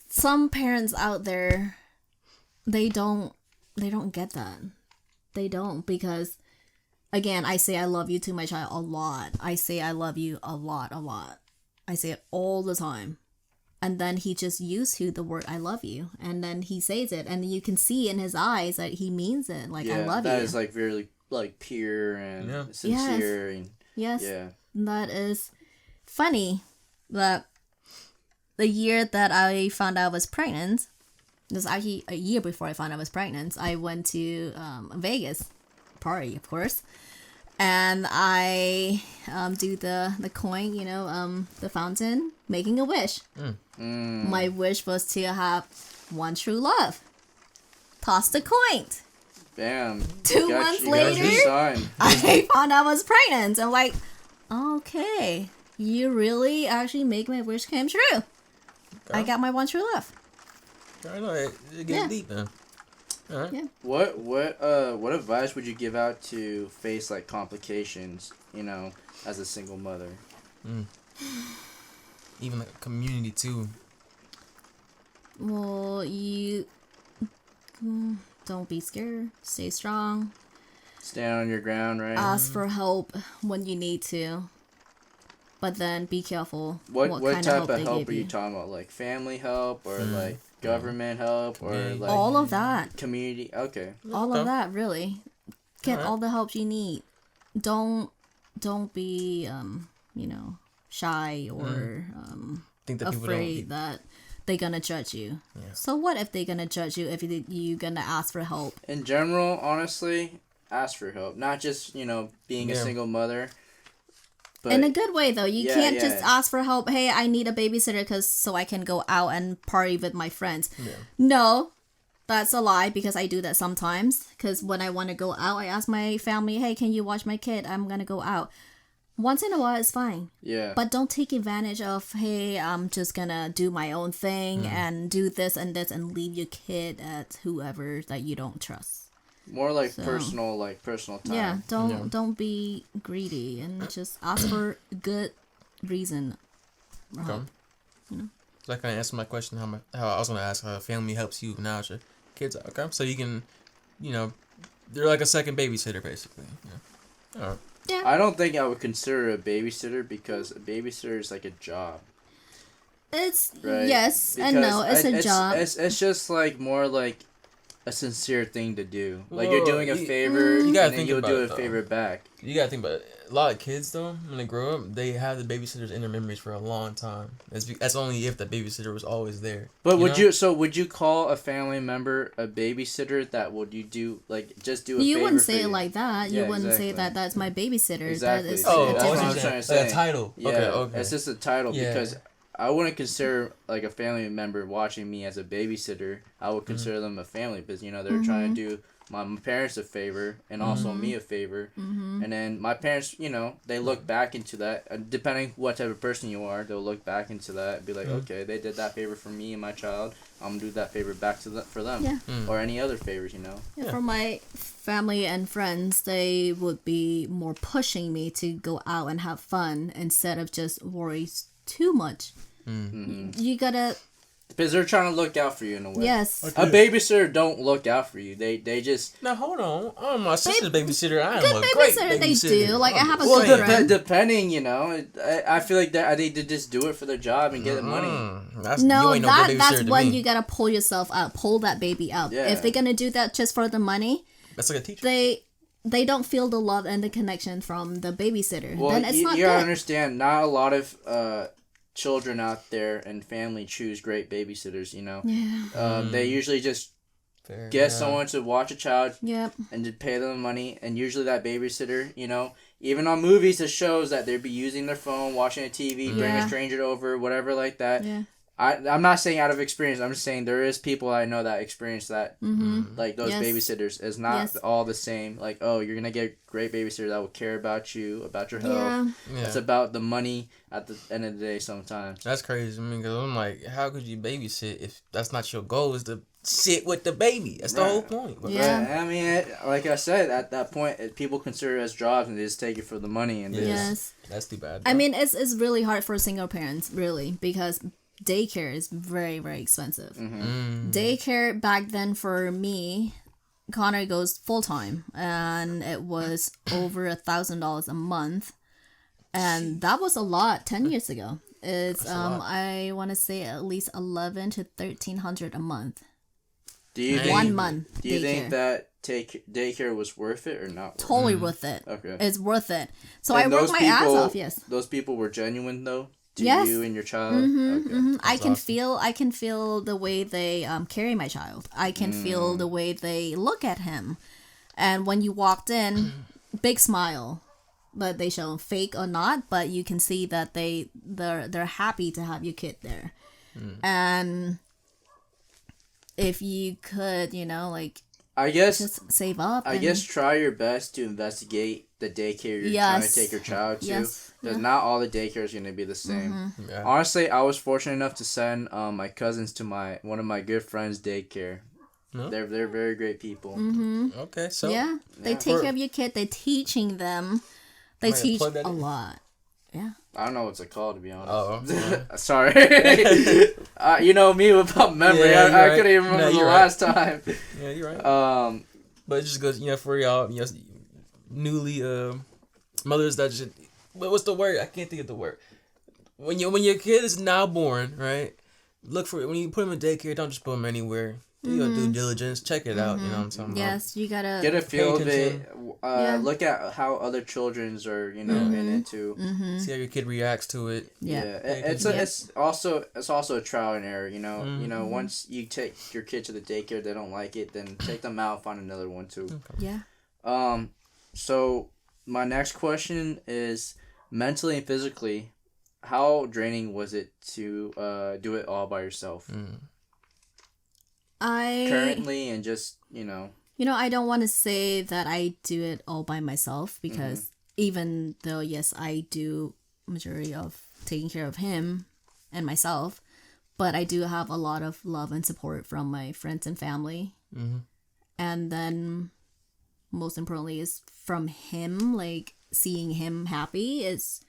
some parents out there, they don't get that. They don't, because again, I say I love you to my child a lot. I say I love you a lot. I say it all the time. And then he just used to the word I love you. And then he says it. And you can see in his eyes that he means it. Like, I love you. That is like very like pure and sincere. Yes. And, yes. Yeah. That is funny that the year that I found out I was pregnant, it was actually a year before I found out I was pregnant, I went to Vegas party, of course. And I do the coin, the fountain, making a wish. My wish was to have one true love. Toss the coin. Bam. 2 months later, I found out I was pregnant. I'm like, okay, you really actually make my wish come true. Okay. I got my one true love. I know it gets deep, man. All right. Yeah. What advice would you give out to face like complications, as a single mother? Even like a community too. Well, you don't be scared. Stay strong. Stand on your ground, right? Ask for help when you need to. But then be careful. What kind type of help are you talking about? Like family help or like government help or like all of that. Community. Okay. All of that, really. Get all the help you need. Don't be shy or think that afraid that they're gonna judge you. Yeah. So what if they're gonna judge you if you're gonna ask for help? In general, honestly, ask for help. Not just being a single mother. But in a good way, though. You can't just ask for help. Hey, I need a babysitter so I can go out and party with my friends. Yeah. No, that's a lie, because I do that sometimes. Because when I want to go out, I ask my family, hey, can you watch my kid? I'm going to go out. Once in a while, it's fine. Yeah. But don't take advantage of, hey, I'm just going to do my own thing and do this and leave your kid at whoever that you don't trust. More like personal time. Yeah, don't be greedy and just ask for good reason. Okay. So I kind of answered my question how I was going to ask how family helps you now with your kids. Okay, so you can, they're like a second babysitter basically. Yeah. All right. Yeah. I don't think I would consider a babysitter, because a babysitter is like a job. It's yes and no. It's a job. It's just like more like a sincere thing to do. Like you're doing a favor, you gotta and think you'll about do a it, favor back. You gotta think about it. A lot of kids though, when they grow up, they have the babysitters in their memories for a long time. That's only if the babysitter was always there. But would you call a family member a babysitter? That would you do just do a favor? You wouldn't say it like that. You wouldn't say that that's my babysitter. Exactly. That is that's what I'm trying to say. Like a title. Yeah, okay. It's just a title because I wouldn't consider like a family member watching me as a babysitter. I would consider them a family, because they're trying to do my parents a favor and also me a favor. And then my parents, they look back into that. Depending what type of person you are, they'll look back into that and be like, okay, they did that favor for me and my child. I'm gonna do that favor back for them. Yeah. Or any other favors, Yeah, for my family and friends, they would be more pushing me to go out and have fun instead of just worry too much. You gotta, because they're trying to look out for you in a way. Yes. Okay. A babysitter don't look out for you. They just. Now hold on. I'm my sister's babysitter. I am a great babysitter. They do. Like I have a good friend. Depending, I feel like they just do it for their job and get the money. That's when you gotta pull yourself out, pull that baby out. Yeah. If they're gonna do that just for the money, that's like a teacher. They don't feel the love and the connection from the babysitter. Well, then it's not you good. gotta understand. Not a lot of children out there and family choose great babysitters, you know. Yeah. They usually just get someone to watch a child and to pay them money. And usually that babysitter, you know, even on movies, it shows that they'd be using their phone, watching a TV, bring a stranger over, whatever like that. Yeah. I'm not saying out of experience. I'm just saying there is people I know that experience that. Like those babysitters is not all the same. Like, oh, you're going to get a great babysitter that will care about you, about your health. Yeah. It's about the money at the end of the day sometimes. That's crazy. I mean, because I'm like, how could you babysit if that's not your goal, is to sit with the baby? That's the whole point. Yeah. I mean, like I said, at that point, people consider it as jobs and they just take it for the money. And that's too bad. I mean, it's really hard for single parents, really, because daycare is very, very expensive. Daycare back then for me, Connor goes full time, and it was over $1,000 a month, and that was a lot 10 years ago. It's I want to say at least $1,100 to $1,300 a month. Do you think, 1 month? Do you think that daycare was worth it or not? Totally worth it. Okay, it's worth it. So and I worked my ass off. Yes, those people were genuine though. To you and your child. I can feel the way they carry my child. I can feel the way they look at him. And when you walked in, big smile, but they show fake or not, but you can see that they're happy to have your kid there. And if you could, you know, like, I guess just save up. I guess try your best to investigate the daycare you're trying to take your child to. Because not all the daycare is going to be the same. Yeah. Honestly, I was fortunate enough to send my cousins to one of my good friends' daycare. No? They're very great people. Okay, so they take care of your kid. They're teaching them. They teach a lot. Yeah. I don't know what's it called, to be honest. Oh. Sorry. You know me about memory. I couldn't even remember the last time. Yeah, you're right. But it just goes, you know, for y'all, you know, newly mothers that just, what's the word? I can't think of the word. When your kid is now born, right? Look for it. When you put them in daycare, don't just put them anywhere. Do your due diligence. Check it out. You know what I'm talking about? Yes, you gotta get a feel of it. Look at how other children's are, you know, in it too. See how your kid reacts to it. It's also a trial and error. You know, once you take your kid to the daycare, they don't like it, then take them out, find another one too. Okay. Yeah. So my next question is, mentally and physically, how draining was it to do it all by yourself? Currently and just, you know. You know, I don't want to say that I do it all by myself because even though, yes, I do majority of taking care of him and myself, but I do have a lot of love and support from my friends and family. And then most importantly is from him, like seeing him happy is...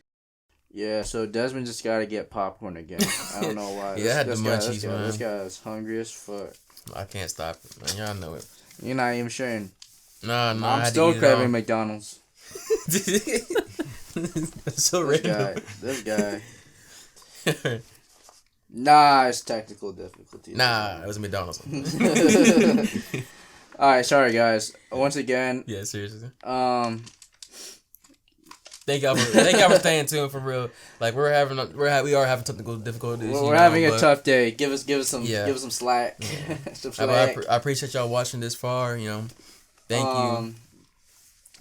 Yeah, so Desmond just got to get popcorn again. I don't know why. This guy is hungry as fuck. I can't stop it, man. Y'all know it. You're not even sharing. No, I'm still craving McDonald's. So random. This guy. Nah, it's technical difficulties. Nah, it was McDonald's. Alright, sorry guys. Once again. Yeah, seriously. Thank y'all for staying tuned, for real. Like we are having technical difficulties. We're having a tough day. Give us some slack. Some slack. I appreciate y'all watching this far. You know, thank you.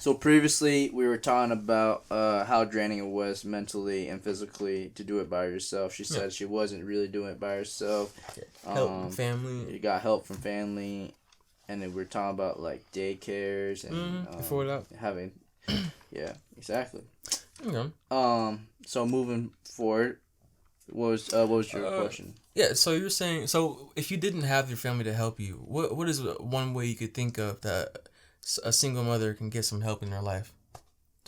So previously we were talking about how draining it was mentally and physically to do it by yourself. She said she wasn't really doing it by herself. Help from family. You got help from family, and then we're talking about like daycares and before that having. Yeah, exactly. Okay. So moving forward, what was your question? Yeah, so you're saying, so if you didn't have your family to help you, what is one way you could think of that a single mother can get some help in their life?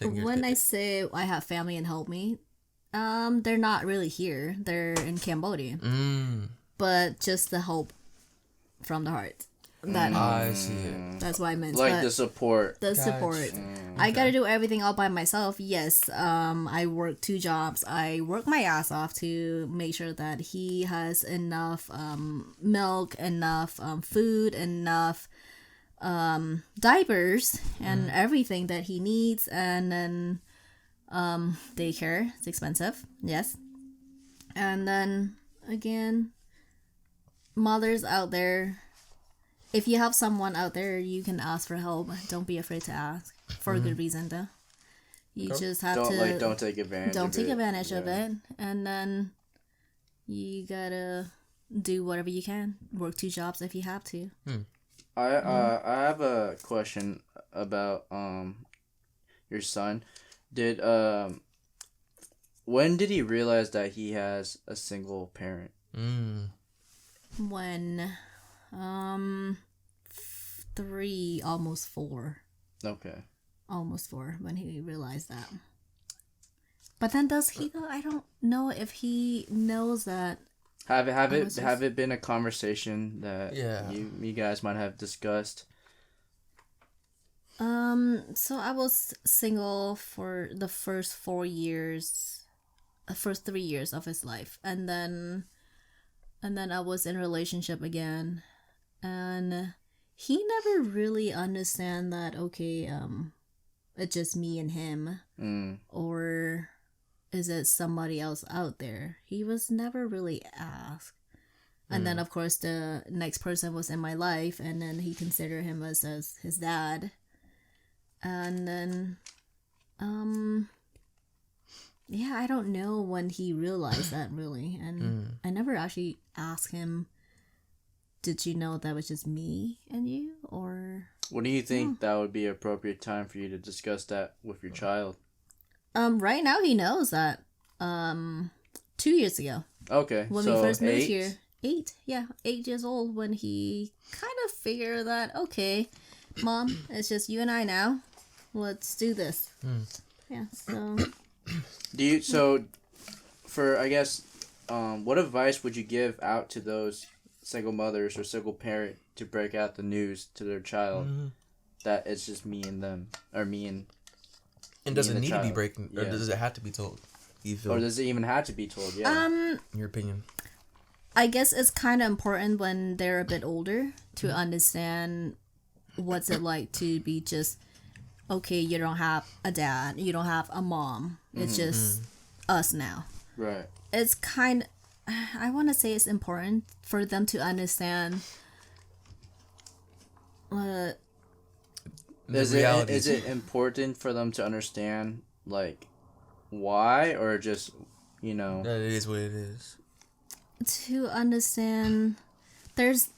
When I say I have family and help me, they're not really here. They're in Cambodia. But just the help from the heart. I see it. That's what I meant. Like the support. I gotta do everything all by myself. Yes. I work 2 jobs. I work my ass off to make sure that he has enough milk, enough food, enough diapers, and everything that he needs. And then daycare. It's expensive. Yes. And then, again, mothers out there, if you have someone out there, you can ask for help. Don't be afraid to ask. For a good reason, though. You just have to... Don't take advantage of it. Don't take advantage of it. And then you gotta do whatever you can. Work 2 jobs if you have to. I have a question about your son. When did he realize that he has a single parent? When 3, almost 4. Okay. Almost 4 when he realized that. But then does he though? I don't know if he knows that. Have it been a conversation that you guys might have discussed? So I was single for the first 4 years, first 3 years of his life, and then I was in a relationship again, and he never really understand that. Okay, it's just me and him, or is it somebody else out there? He was never really asked. And then, of course, the next person was in my life, and then he considered him as his dad. And then, yeah, I don't know when he realized that, really. And I never actually asked him, did you know that was just me and you, or... When do you think that would be an appropriate time for you to discuss that with your child? Right now he knows that, 2 years ago. Okay, when we first moved here. 8 years old, when he kind of figured that, okay, Mom, it's just you and I now. Let's do this. Yeah, so... what advice would you give out to those single mothers or single parent to break out the news to their child that it's just me and them, or me and... And does it need to be breaking, or does it have to be told? Or does it even have to be told? Yeah. In your opinion? I guess it's kind of important when they're a bit older to understand what's it like to be just, okay, you don't have a dad, you don't have a mom. It's just us now. Right. It's kind of, I want to say it's important for them to understand Is it important for them to understand, like, why, or just, that it is what it is? To understand, there's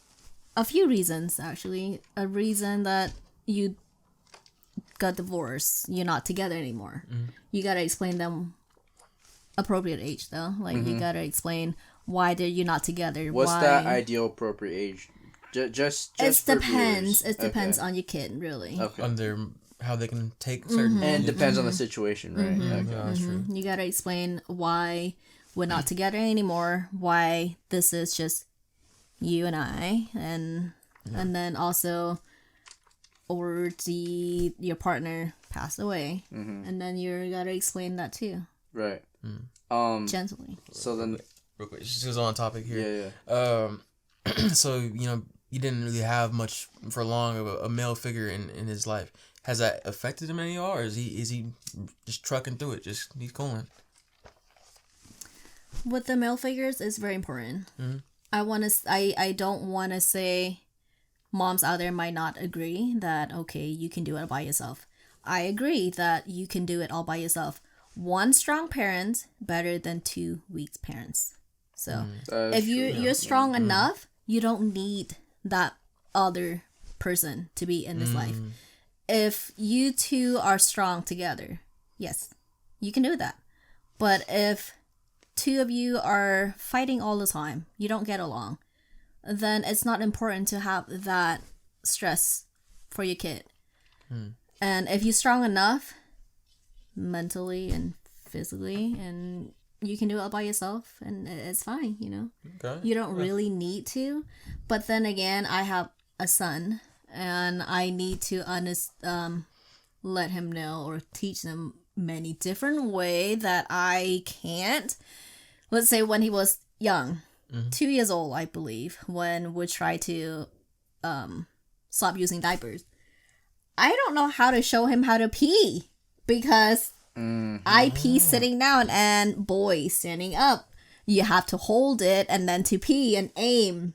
a few reasons, actually. A reason that you got divorced, you're not together anymore. You gotta explain them appropriate age, though. Like, you gotta explain why you're not together. What's that ideal appropriate age? Just it depends. It depends on your kid, really. Okay. On their how they can take certain and it depends on the situation, right? Okay. That's true. You gotta explain why we're not together anymore. Why this is just you and I, and then also, or your partner passed away, and then you gotta explain that too. Right. Gently. So then, real quick, just on topic here. Yeah. So you didn't really have much for long of a male figure in his life. Has that affected him any at all, or is he just trucking through it? He's going. With the male figures, it's very important. I don't want to say moms out there might not agree that, okay, you can do it by yourself. I agree that you can do it all by yourself. 1 strong parent better than 2 weak parents. So if you're strong enough, you don't need that other person to be in this life. If you two are strong together, yes, you can do that. But if 2 of you are fighting all the time, you don't get along, then it's not important to have that stress for your kid. And if you're strong enough, mentally and physically, and you can do it all by yourself, and it's fine, Okay. You don't really need to. But then again, I have a son, and I need to let him know or teach him many different ways that I can't. Let's say when he was young, 2 years old, I believe, when we try to stop using diapers. I don't know how to show him how to pee, because I pee sitting down and boy standing up. you have to hold it and then to pee and aim.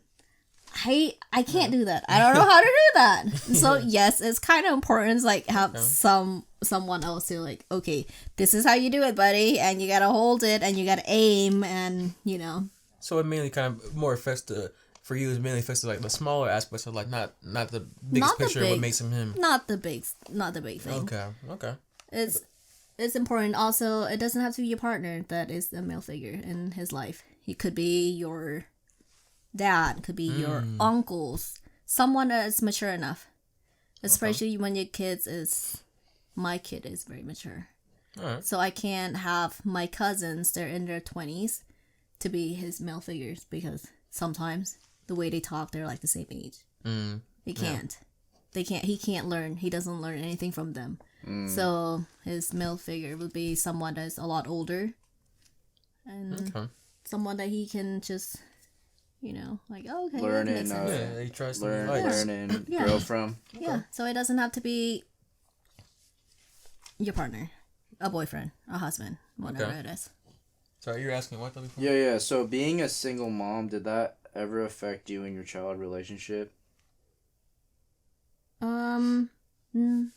I can't do that. I don't know how to do that. So yes, it's kind of important to like have someone else to like, okay, this is how you do it, buddy, and you gotta hold it and you gotta aim, and you know. So it mainly kind of more affects for you, it mainly affects like the smaller aspects of like not the biggest picture of what makes him. Not the big thing. Okay. It's important. Also, it doesn't have to be your partner that is a male figure in his life. He could be your dad, could be your uncles, someone that is mature enough. Especially when your my kid is very mature. Alright. So I can't have my cousins, they're in their 20s, to be his male figures because sometimes the way they talk, they're like the same age. He can't. He can't learn. He doesn't learn anything from them. So his male figure would be someone that's a lot older. And someone that he can just, you know, like, oh, okay. Learn he tries to learn and grow from. Yeah, so it doesn't have to be your partner, a boyfriend, a husband, whatever it is. Sorry, you're asking what? Yeah. So being a single mom, did that ever affect you and your child relationship?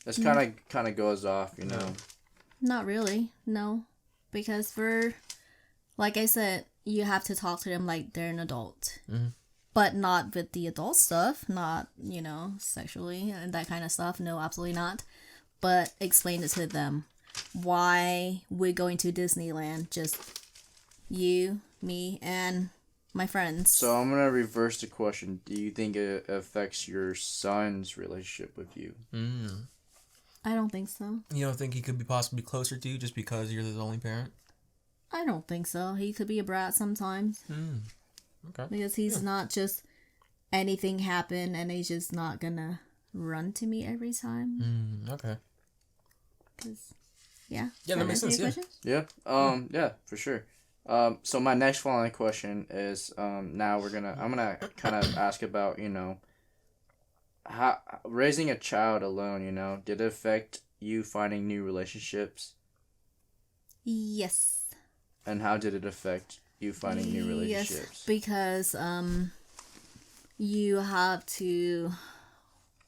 This kind of goes off, you know. Not really, no, because like I said, you have to talk to them like they're an adult, but not with the adult stuff, not, you know, sexually and that kind of stuff. No, absolutely not. But explain it to them why we're going to Disneyland, just you, me, and my friends. So I'm gonna reverse the question. Do you think it affects your son's relationship with you? I don't think so. You don't think he could be possibly closer to you just because you're the only parent? I don't think so. He could be a brat sometimes. Okay. Because he's not just anything happen and he's just not gonna run to me every time. Okay. Cause, yeah. Yeah, that makes sense. Yeah. Yeah, for sure. So my next following question is, now I'm gonna kind of ask about, you know, how raising a child alone, you know, did it affect you finding new relationships? Yes. And how did it affect you finding new relationships? Yes, because you have to.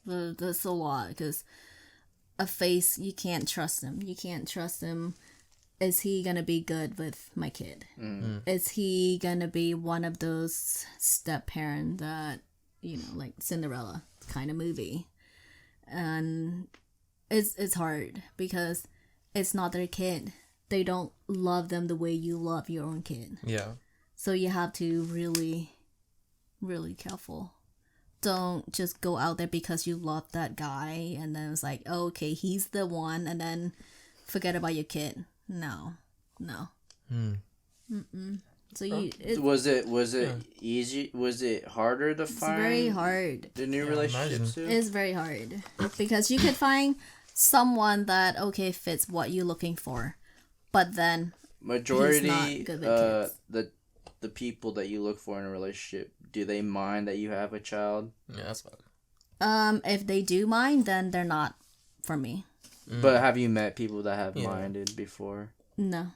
That's a lot, because a face, you can't trust him. You can't trust him. Is he gonna be good with my kid? Is he gonna be one of those step parent that, you know, like Cinderella kind of movie? And it's hard because it's not their kid. They don't love them the way you love your own kid. Yeah. So you have to really, really careful. Don't just go out there because you love that guy and then it's like, oh, okay, he's the one, and then forget about your kid. No. So was it easy? Was it harder to find? It's very hard. The new relationships too? It's very hard because you could find someone that fits what you're looking for, but then majority the people that you look for in a relationship, do they mind that you have a child? Yeah, that's fine. If they do mind, then they're not for me. But have you met people that have minded before? No.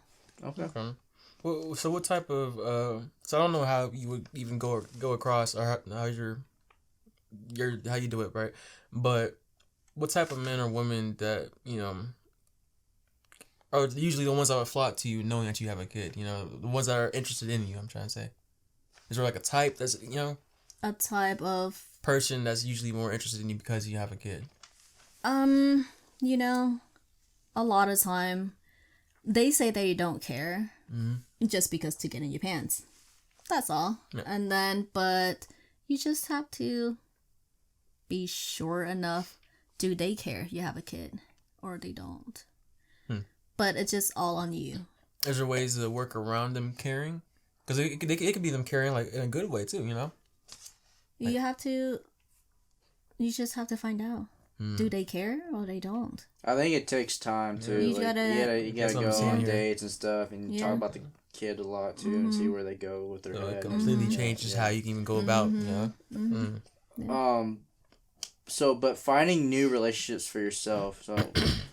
Okay. Well, so what type of so I don't know how you would even go across or how how you do it, right? But what type of men or women that, you know, are usually the ones that would flock to you knowing that you have a kid, you know, the ones that are interested in you, I'm trying to say. Is there like a type that's, you know, a type of person that's usually more interested in you because you have a kid? You know, a lot of time they say they don't care just because to get in your pants. That's all. Yeah. And then, but you just have to be sure enough. Do they care you have a kid or they don't? But it's just all on you. Is there ways to work around them caring? Because it could be them caring like in a good way too, you know? You just have to find out. Do they care or they don't? I think it takes time too. You gotta go on dates and stuff and talk about the kid a lot too and see where they go with their head. It completely changes how you can even go about, you know? So, but finding new relationships for yourself. So,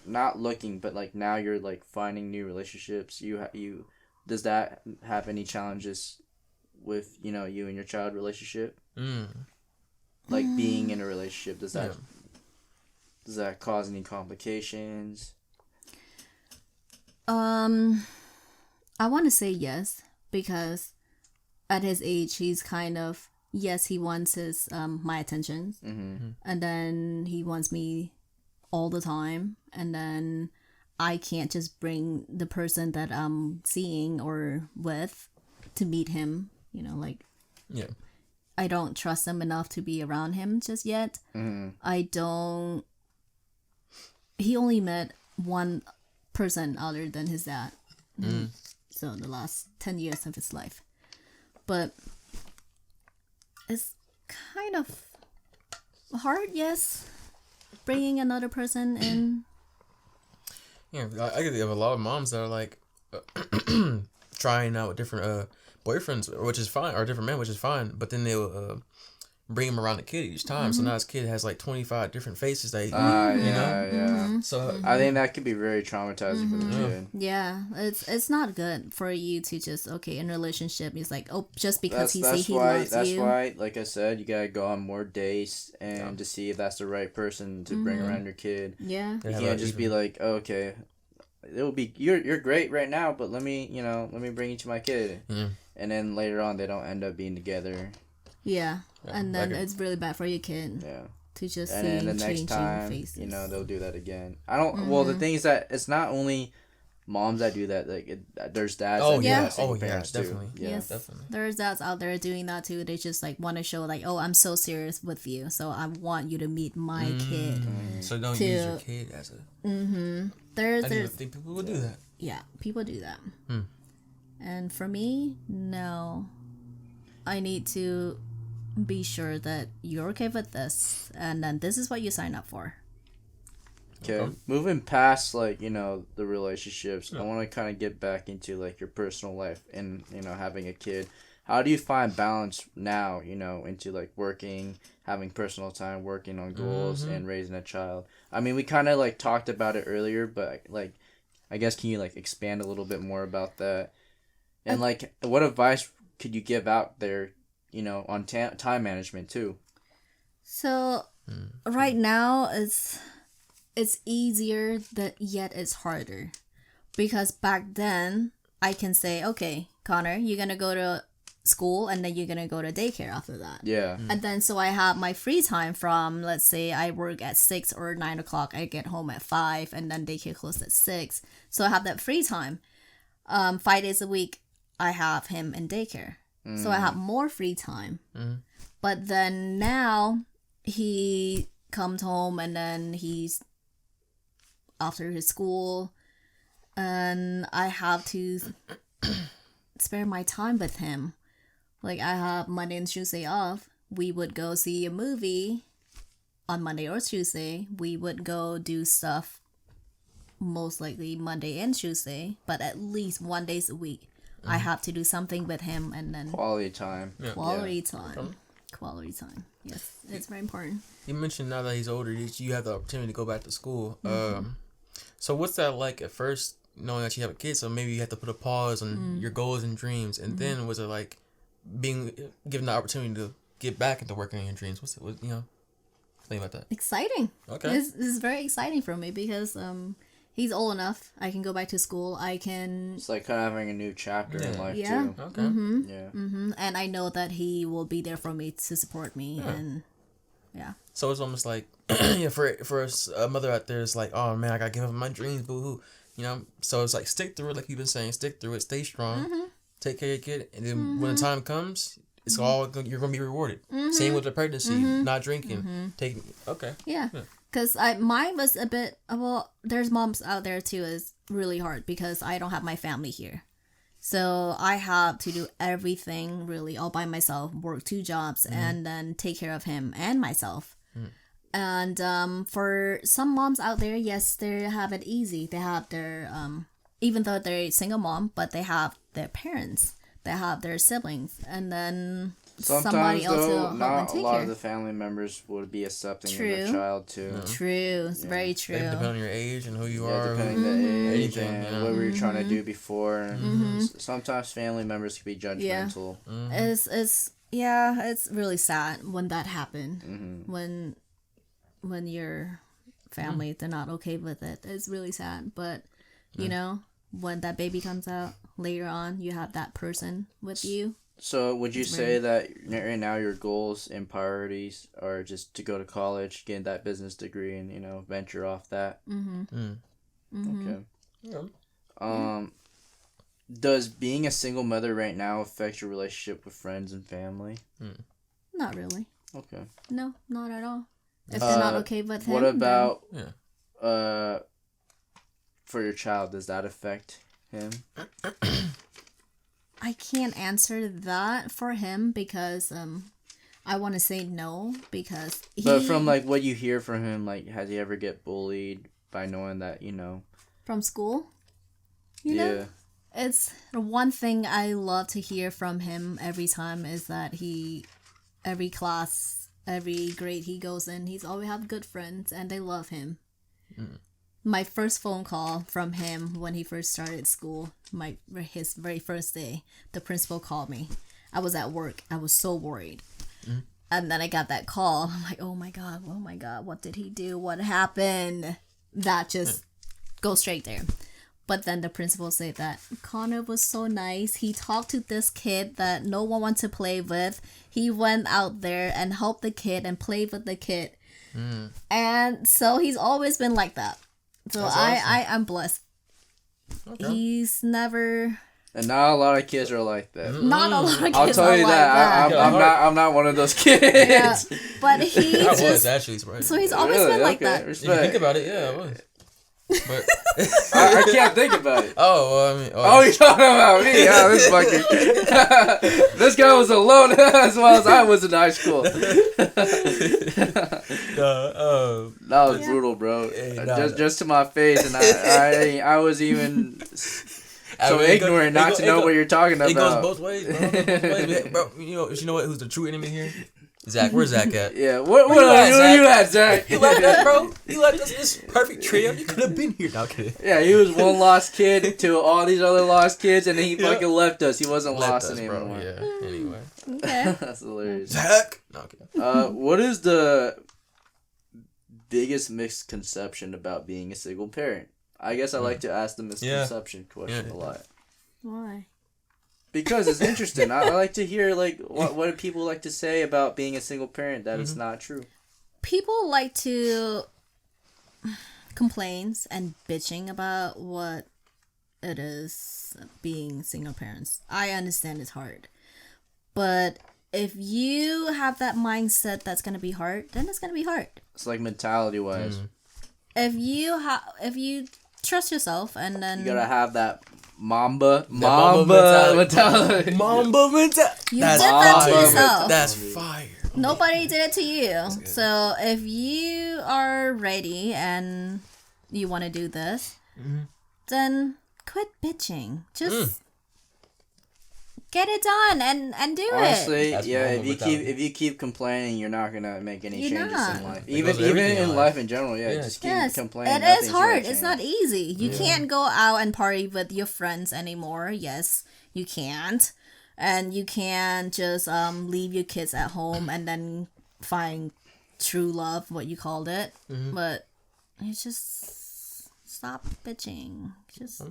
not looking, but like now you're like finding new relationships. You does that have any challenges with, you and your child relationship? Like being in a relationship, does that cause any complications? I want to say yes, because at his age, he's kind of, yes, he wants his my attention, and then he wants me all the time, and then I can't just bring the person that I'm seeing or with to meet him, like, I don't trust him enough to be around him just yet. He only met one person other than his dad. So the last 10 years of his life. But it's kind of hard, yes, bringing another person in. Yeah, I get a lot of moms that are like trying out different boyfriends, which is fine, or different men, which is fine, but then they'll bring him around the kid each time. So now his kid has like 25 different faces that yeah. So I think that could be very traumatizing for the kid. Yeah, it's not good for you to just, in a relationship, it's like, just because he loves you. That's why, like I said, you gotta go on more dates and to see if that's the right person to bring around your kid. Yeah. You can't just be like, okay, it'll be, you're great right now, but let me bring you to my kid. And then later on, they don't end up being together. Yeah, and then it's really bad for your kid. Yeah. To just and see then the next changing time, faces. they'll do that again. I don't. Well, the thing is that it's not only moms that do that. Like, there's dads. Oh that yeah. do that, single parents Definitely. Too. Yeah, yes, definitely. There's dads out there doing that too. They just like want to show like, I'm so serious with you, so I want you to meet my kid. So don't use your kid as a. There's. I think people will do that. Yeah, people do that. And for me, no. I need to be sure that you're okay with this, and then this is what you sign up for. Okay. Moving past the relationships, I want to kind of get back into like your personal life and having a kid. How do you find balance now? Into like working, having personal time, working on goals, and raising a child. I mean, we kind of like talked about it earlier, but like, I guess can you like expand a little bit more about that? And like, what advice could you give out there, on time management too? So right now it's easier, yet it's harder, because back then I can say, okay, Connor, you're gonna go to school and then you're gonna go to daycare after that. Yeah. And then so I have my free time from, let's say I work at 6 or 9 o'clock, I get home at 5, and then daycare closes at 6. So I have that free time. 5 days a week I have him in daycare. So I have more free time. But then now he comes home and then he's after his school, and I have to spare my time with him. Like, I have Monday and Tuesday off. We would go see a movie on Monday or Tuesday. We would go do stuff most likely Monday and Tuesday, but at least 1 day a week. I have to do something with him, and then quality time. Quality time. Yes, it's very important. You mentioned now that he's older, you have the opportunity to go back to school. So what's that like at first, knowing that you have a kid? So maybe you have to put a pause on your goals and dreams, and then was it like being given the opportunity to get back into working on your dreams? What's it? Think about that. Exciting. Okay. This is very exciting for me because he's old enough. I can go back to school. I can. It's like kind of having a new chapter in life too. Okay. Yeah. And I know that he will be there for me to support me, and yeah. So it's almost like for a mother out there, it's like, oh man, I gotta give up my dreams, boo hoo. So it's like stick through it, like you've been saying, stick through it, stay strong, take care of your kid, and then when the time comes, it's all you're gonna be rewarded. Same with the pregnancy, not drinking, taking. Okay. Yeah. Because mine was a bit, there's moms out there too, is really hard because I don't have my family here. So I have to do everything really all by myself, work 2 jobs, and then take care of him and myself. And for some moms out there, yes, they have it easy. They have their, even though they're a single mom, but they have their parents, they have their siblings. And then somebody else to help and take care. Not a lot of the family members would be accepting of their child too. No. True, it's very true. Depending on your age and who you are. Depending on the age and what were you trying to do before. Sometimes family members can be judgmental. It's really sad when that happened. When your family they're not okay with it. It's really sad, but you know, when that baby comes out later on, you have that person with you. So would you say that right now your goals and priorities are just to go to college, get that business degree, and venture off that? Okay. Yeah. Does being a single mother right now affect your relationship with friends and family? Not really. Okay. No, not at all. If they're not okay with him. What about for your child? Does that affect him? I can't answer that for him because I want to say no because But from like what you hear from him, like has he ever get bullied by knowing that from school? You know? It's one thing I love to hear from him every time is that every class, every grade he goes in, he's always have good friends and they love him. My first phone call from him when he first started school, his very first day, the principal called me. I was at work. I was so worried. And then I got that call. I'm like, oh my God, what did he do? What happened? That just goes straight there. But then the principal said that Connor was so nice. He talked to this kid that no one wanted to play with. He went out there and helped the kid and played with the kid. And so he's always been like that. So I'm blessed. Okay. He's never... And not a lot of kids are like that. Not a lot of kids I'll tell you that. I'm not one of those kids. Yeah, but he I was actually surprised. So he's always been like that. If you think about it, yeah, I was. But I can't think about it. Oh, well, I mean... you're talking about me. Yeah, this fucking... This guy was alone as well as I was in high school. That was brutal, bro. Just to my face, and I was even so ignorant not to know what you're talking about. It goes both ways, bro. You know what? Who's the true enemy here? Zach, where's Zach at? Yeah, where you at, Zach? You left us, bro. You left us this perfect trio. You could have been here. No, kidding. Yeah, he was one lost kid to all these other lost kids, and then he fucking left us. He wasn't lost anymore. Bro. Yeah. Anyway. Okay. That's hilarious. Zach. No, okay. What is the biggest misconception about being a single parent? I guess I like to ask the misconception question a lot. Why? Because it's interesting. I like to hear what do people like to say about being a single parent that is not true. People like to complain and bitching about what it is being single parents. I understand it's hard. But if you have that mindset that's going to be hard, then it's going to be hard. It's like mentality wise. If you trust yourself and then... You got to have that Mamba mentality. Mamba mentality. You did that to yourself. That's fire. Nobody did it to you. So if you are ready and you want to do this, then quit bitching. Just get it done and do Honestly, it. if you keep complaining, you're not gonna make any changes in life. Even in life in general, just keep complaining. It is hard. It's not easy. You can't go out and party with your friends anymore. Yes, you can't. And you can't just leave your kids at home and then find true love, what you called it. But you just stop bitching. Just...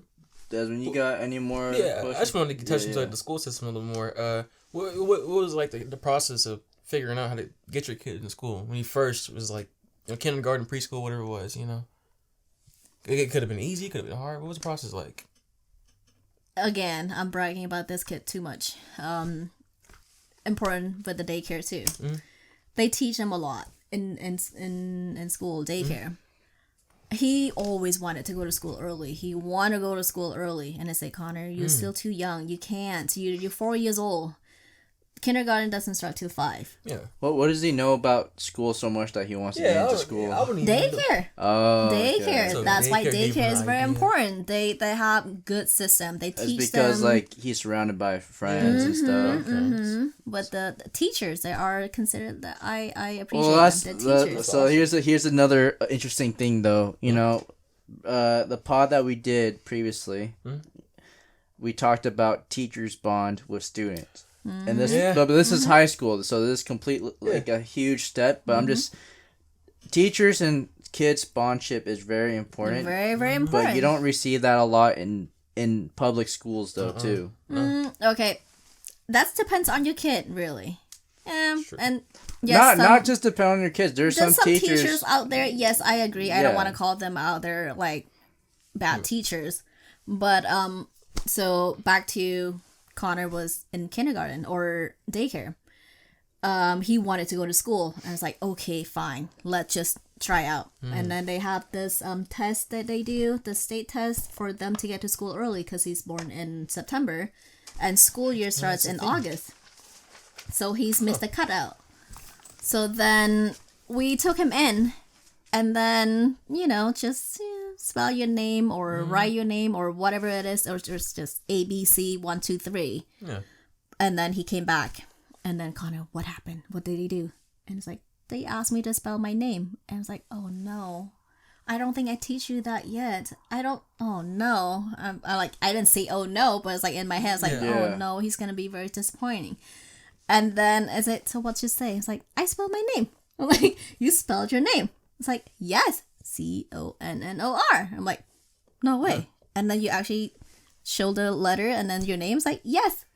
Desmond, you got any more questions? I just wanted to touch into the school system a little more. What was like the process of figuring out how to get your kid in school when you first was like kindergarten, preschool, whatever it was, It could have been easy, could have been hard. What was the process like? Again, I'm bragging about this kid too much. Important with the daycare too. They teach him a lot in school, daycare. He always wanted to go to school early. He wanted to go to school early. And I say, Connor, you're still too young. You can't. You're 4 years old. kindergarten doesn't start till 5. Yeah. What does he know about school so much that he wants to get into school? Daycare. Oh, daycare. Okay. That's why daycare is very important. They have good system. They teach because them. like he's surrounded by friends and stuff. Mm-hmm. But the teachers, they are considered that I appreciate them. The teachers. So here's another interesting thing though. You know, the pod that we did previously, we talked about teachers bond with students. And this, but this is high school, so this is completely like a huge step. But I'm just teachers and kids bondship is very important. Very, very important. But you don't receive that a lot in public schools though too. Okay, that depends on your kid, really. And yes, not just depend on your kids. There's some teachers out there. Yes, I agree. I don't want to call them out there like bad teachers, but so back to. Connor was in kindergarten or daycare. He wanted to go to school. And I was like, okay, fine. Let's just try out. And then they have this test that they do, the state test for them to get to school early because he's born in September. And school year starts in August. So he's missed the cutout. So then we took him in. And then, just spell your name or write your name or whatever it is. Or just ABC 1, 2, 3. Yeah. And then he came back. And then Connor, what happened? What did he do? And it's like, they asked me to spell my name. And I was like, oh no. I don't think I teach you that yet. Oh no. I didn't say oh no, but it's like in my head, it's like, oh no, he's going to be very disappointing. And then I said, so what you say? It's like, I spelled my name. I'm like, you spelled your name. It's like, yes, CONNOR. I'm like, no way. Yeah. And then you actually show the letter and then your name's like, yes.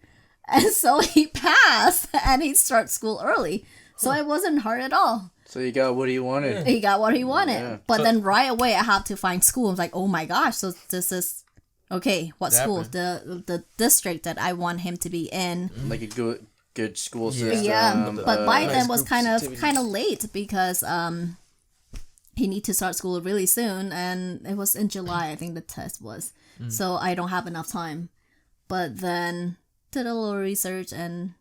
And so he passed and he starts school early. So it wasn't hard at all. So you got what he wanted. Yeah. He got what he wanted. Yeah. But then right away I have to find school. I was like, oh my gosh. So this is, okay, what school? The district that I want him to be in. Like a good school system. Yeah, but by then was kind of late because he need to start school really soon, and it was in July, I think the test was. So I don't have enough time. But then did a little research and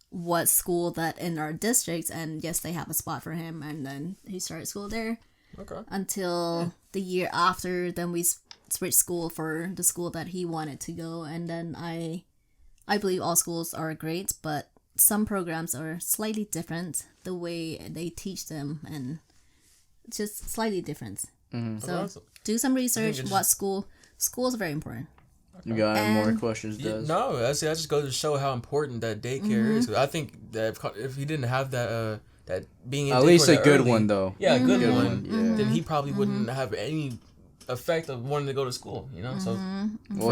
what school that in our district, and yes, they have a spot for him, and then he started school there. Okay. Until the year after, then we switched school for the school that he wanted to go, and then I believe all schools are great, but some programs are slightly different, the way they teach them, and just slightly different. So do some research. What schools are very important. You got any more questions, Des? No, that just goes to show how important that daycare is. I think that if he didn't have that being in at least a good early, one though. Yeah, a good one. Then he probably wouldn't have any effect of wanting to go to school. So well,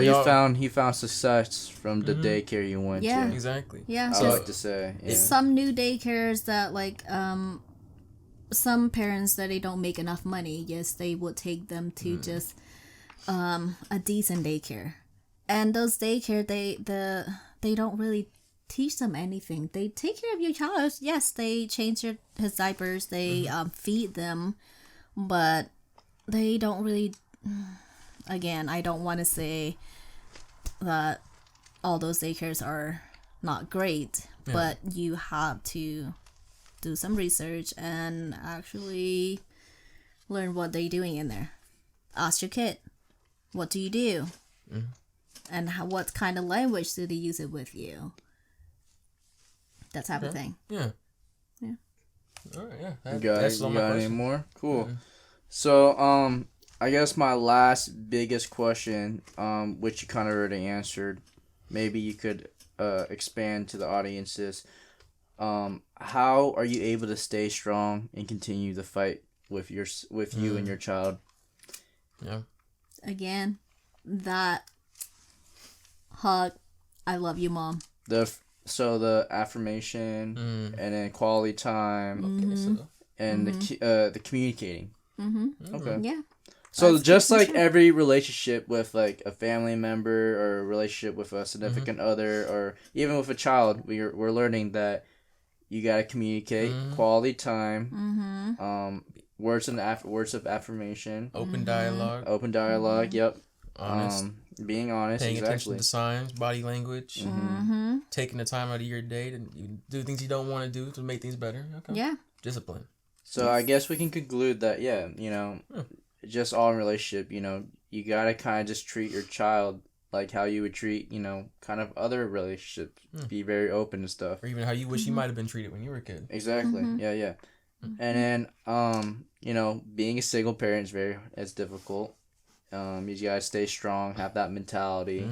he found success from the daycare you went to. Exactly. Yeah, I like to say some new daycares that like some parents that they don't make enough money. Yes, they would take them to just a decent daycare. And those daycare, they don't really teach them anything. They take care of your child. Yes, they change his diapers. They feed them, but they don't really. Again, I don't want to say that all those daycares are not great, but you have to do some research and actually learn what they're doing in there. Ask your kid, what do you do? And what kind of language do they use it with you? That type of thing. Yeah. All right, yeah. You got any more? Cool. So, I guess my last biggest question, which you kind of already answered, maybe you could expand to the audiences. How are you able to stay strong and continue the fight with you and your child? Yeah. Again, that hug, I love you, Mom. The affirmation and then quality time and the communicating. Okay. Yeah. So just like every relationship with like a family member or a relationship with a significant other or even with a child, we're learning that you gotta communicate, quality time, words of affirmation, open dialogue. Yep. Honest. Being honest, paying exactly. attention to signs, body language, taking the time out of your day to do things you don't want to do to make things better. Okay. Yeah. Discipline. So I guess we can conclude that, just all in relationship, you gotta kind of just treat your child like how you would treat, kind of other relationships. Be very open and stuff. Or even how you wish you might have been treated when you were a kid. Exactly. Yeah. And then, being a single parent is difficult. You gotta stay strong, have that mentality.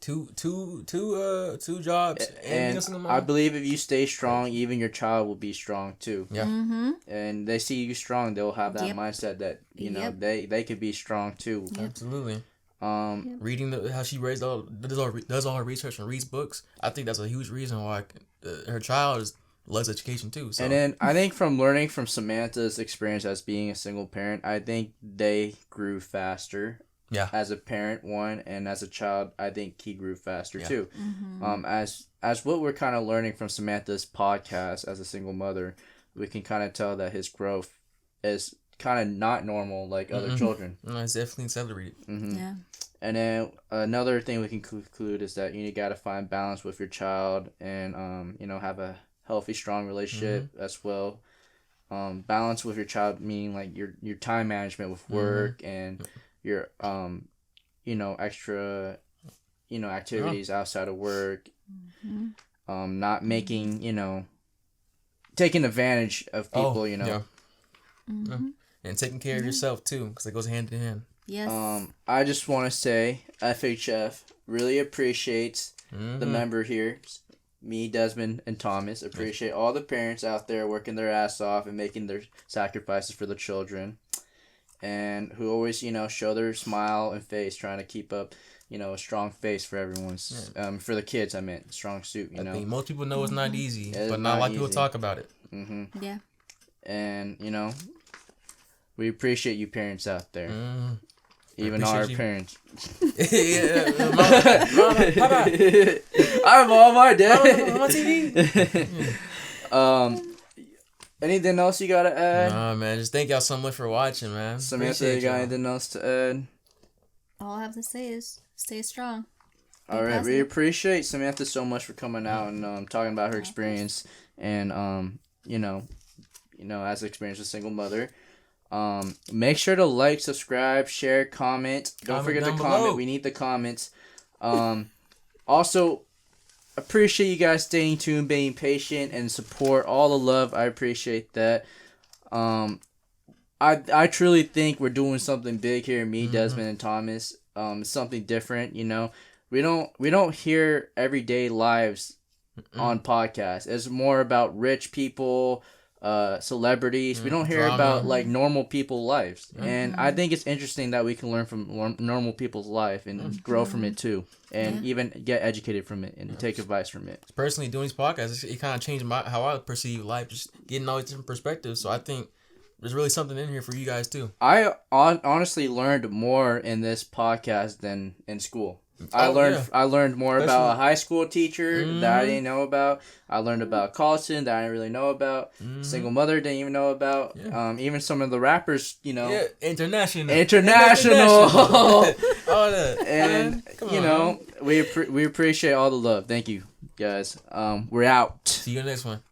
Two jobs, and I believe if you stay strong, even your child will be strong too. Yeah. And they see you strong, they'll have that mindset that they could be strong too. Absolutely. Reading how she does all her research and reads books. I think that's a huge reason why her child loves education too. So. And then I think from learning from Samantha's experience as being a single parent, I think they grew faster. Yeah. As a parent, one, and as a child, I think he grew faster too. As what we're kind of learning from Samantha's podcast as a single mother, we can kind of tell that his growth is kind of not normal like other children. No, it's definitely celebrated. Yeah. And then another thing we can conclude is that you got to find balance with your child and have a healthy, strong relationship as well. Balance with your child meaning like your time management with work and your extra activities outside of work. Not making taking advantage of people. And taking care of yourself too, because it goes hand in hand. Yes. I just want to say FHF really appreciates the member here. Me, Desmond, and Thomas appreciate all the parents out there working their ass off and making their sacrifices for the children, and who always show their smile and face, trying to keep up a strong face for everyone's for the kids. I meant strong suit. I think most people know it's not easy, it's but not a lot of people talk about it. Yeah. And we appreciate you parents out there. Even our parents. Papa. I'm Mom, my dad. I'm on TV. Anything else you gotta add? Nah, man. Just thank y'all so much for watching, man. Samantha, you got anything else to add? All I have to say is stay strong. All right, we appreciate Samantha so much for coming out and talking about her experience and as an experience as a single mother. Make sure to like, subscribe, share, comment. Don't forget to comment. Below. We need the comments. Also, appreciate you guys staying tuned, being patient, and support. All the love. I appreciate that. I truly think we're doing something big here. Me, Desmond, and Thomas. Something different. We don't hear everyday lives on podcasts. It's more about rich people. Celebrities. We don't hear about like normal people's lives, and I think it's interesting that we can learn from normal people's life and grow from it too, and even get educated from it and take advice from it. Personally, doing these podcasts, it kind of changed how I perceive life, just getting all these different perspectives. So I think there's really something in here for you guys too. I honestly learned more in this podcast than in school. I learned more about a high school teacher that I didn't know about. I learned about college student that I didn't really know about. Single mother didn't even know about. Even some of the rappers, international. All that. And we appreciate all the love. Thank you, guys. We're out. See you in the next one.